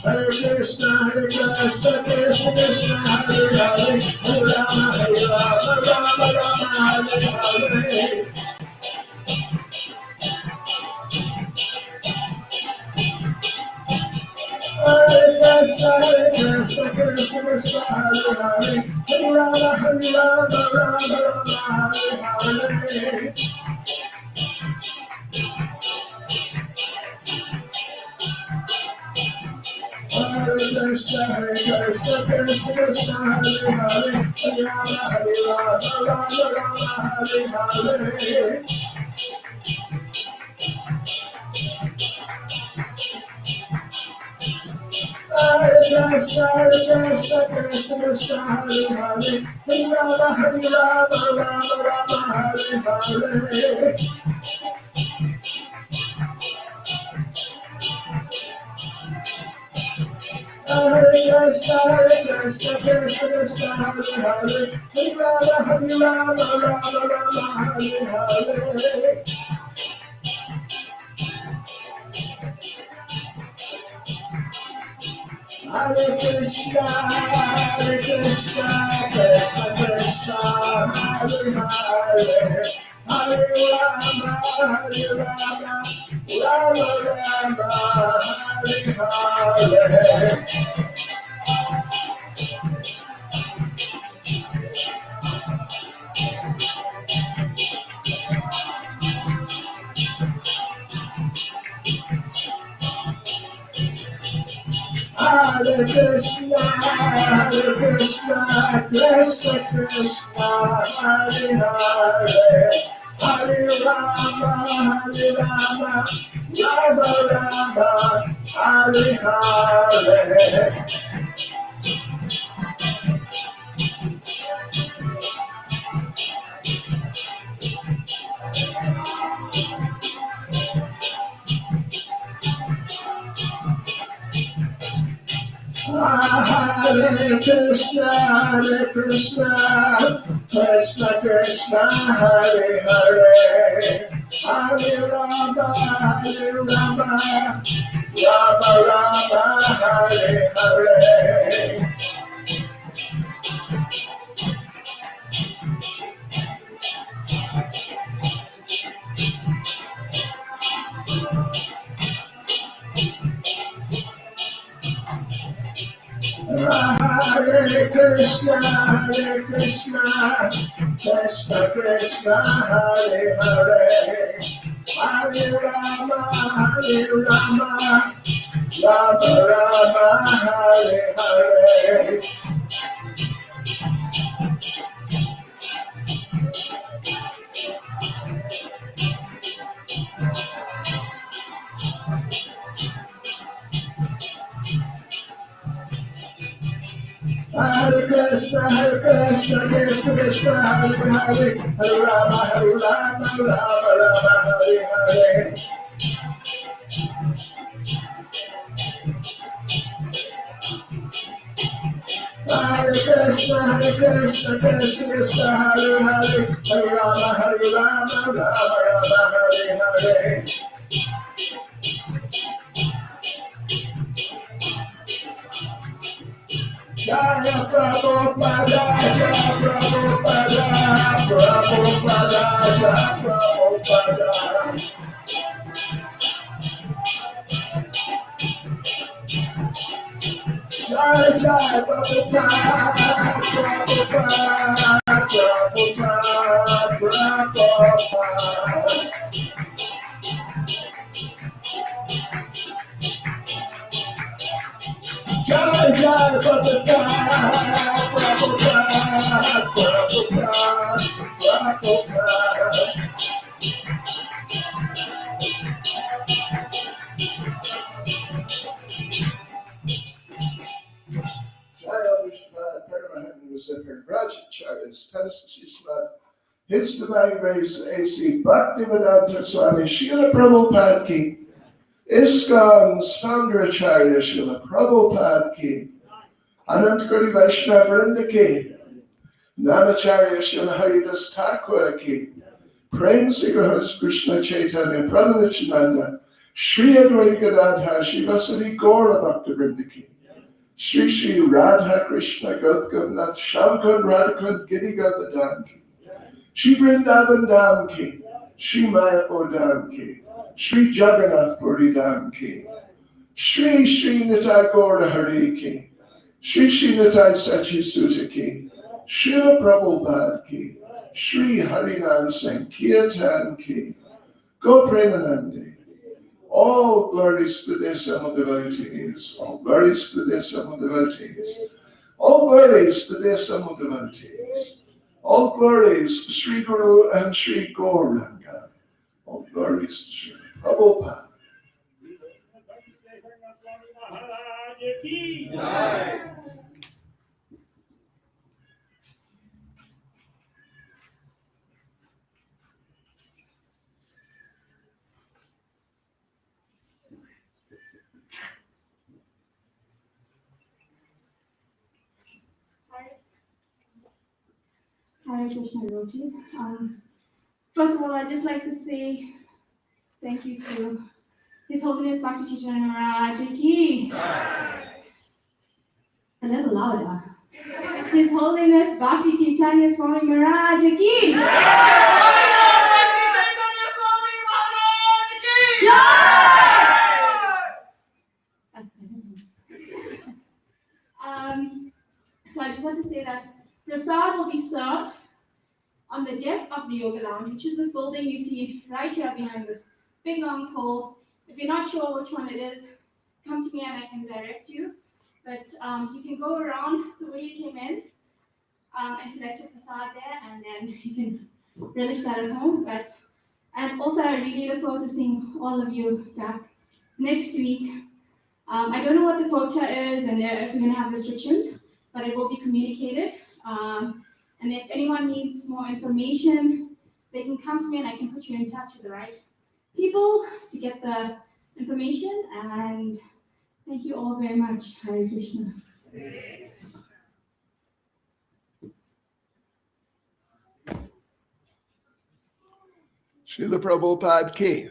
[SPEAKER 1] Hare Krishna, Krishna Krishna, Hare Hare, Hare Rama, Rama Rama, Hare Hare. Hare Krishna, Krishna Krishna, Hare Hare, Hare Rama, Rama Rama, Hare Hare. Hare Krishna, Krishna Krishna, Hare Hare, Hare Rama, Rama Rama, Hare Hare. Hare Krishna, Krishna Krishna, Hare Hare, Hare Rama, Rama Rama, Hare Hare. Hare Krishna, Krishna Krishna, Hare Hare, Hare Rama, Rama Rama, Hare Hare. Hare Krishna, Krishna Krishna, Hare Hare, Hare Rama, Rama Rama, Hare Hare. Hare Krishna, Krishna Krishna, Hare Hare, Hare Rama, Rama Rama, Hare Hare. Hare Krishna, Krishna Krishna, Hare Hare, Hare Rama, Rama Rama, Hare Hare. Hare Krishna, Krishna Krishna, Hare Hare, Hare Rama, Rama Rama, Hare Hare. Hare Krishna, Krishna Krishna, Hare Hare, Hare Rama, Rama Rama, Hare Hare. Hare Krishna, Krishna Krishna, Hare Hare, Hare Rama, Rama Rama, Hare Hare. Jaya Prabhupada, Jaya Prabhupada, Prabhupada, Jaya Prabhupada. Jaya Jaya Prabhupada, Prabhupada, Prabhupada, Prabhupada. Jai Prabhupada, Prabhupada, Prabhupada, Prabhupada. His Divine Grace A.C. Bhaktivedanta Swami Srila Prabhupada Ki, ISKCON's founder Acharya Srila Prabhupada Ki, Anantakoti Vaishnava Vrinda Ki, Namacharya Srila Haridas Thakur Ki, Prem Sigrahas Krishna Chaitanya Prabhu Nityananda, Shri Advaita Gadadhar Shivasari Gaura Bhakta Vrinda Ki, Shri Shri Radha Krishna Gop Govnath Shamkund Radhakund Giri Govardhan Ki, Shri Vrindavan Dham Ki, Shri Mayapur Dham Ki, Shri Jagannath Puri Dham Ki, Shri Shri Nitai Gaura Hari Ki, Shri Shri Nitai Sachi Sutta Ki, Srila Prabhupada Ki, Shri Harinam Sankirtan Ki, Go Premanandi. All glories to their Sama devotees, all glories to their Sama devotees, all glories to their Sama devotees, all glories to Sri Guru and Sri Gauranga, all glories to Sri Prabhupada.
[SPEAKER 2] Hare Krishna devotees. First of all, I'd just like to say thank you to His Holiness Bhakti Chaitanya Maharaj Ki. A little louder. His Holiness Bhakti Chaitanya Swami Maharaj Ki. That's better. So I just want to say that Prasad will be served on the deck of the Yoga Lounge, which is this building you see right here behind this big long pole. If you're not sure which one it is, come to me and I can direct you. But you can go around the way you came in and collect your prasad there, and then you can relish that at home. And also, I really look forward to seeing all of you back next week. I don't know what the quota is and if we're going to have restrictions, but it will be communicated. And if anyone needs more information, they can come to me and I can put you in touch with the right people to get the information. And thank you all very much. Hare Krishna.
[SPEAKER 1] Srila Prabhupada Ki.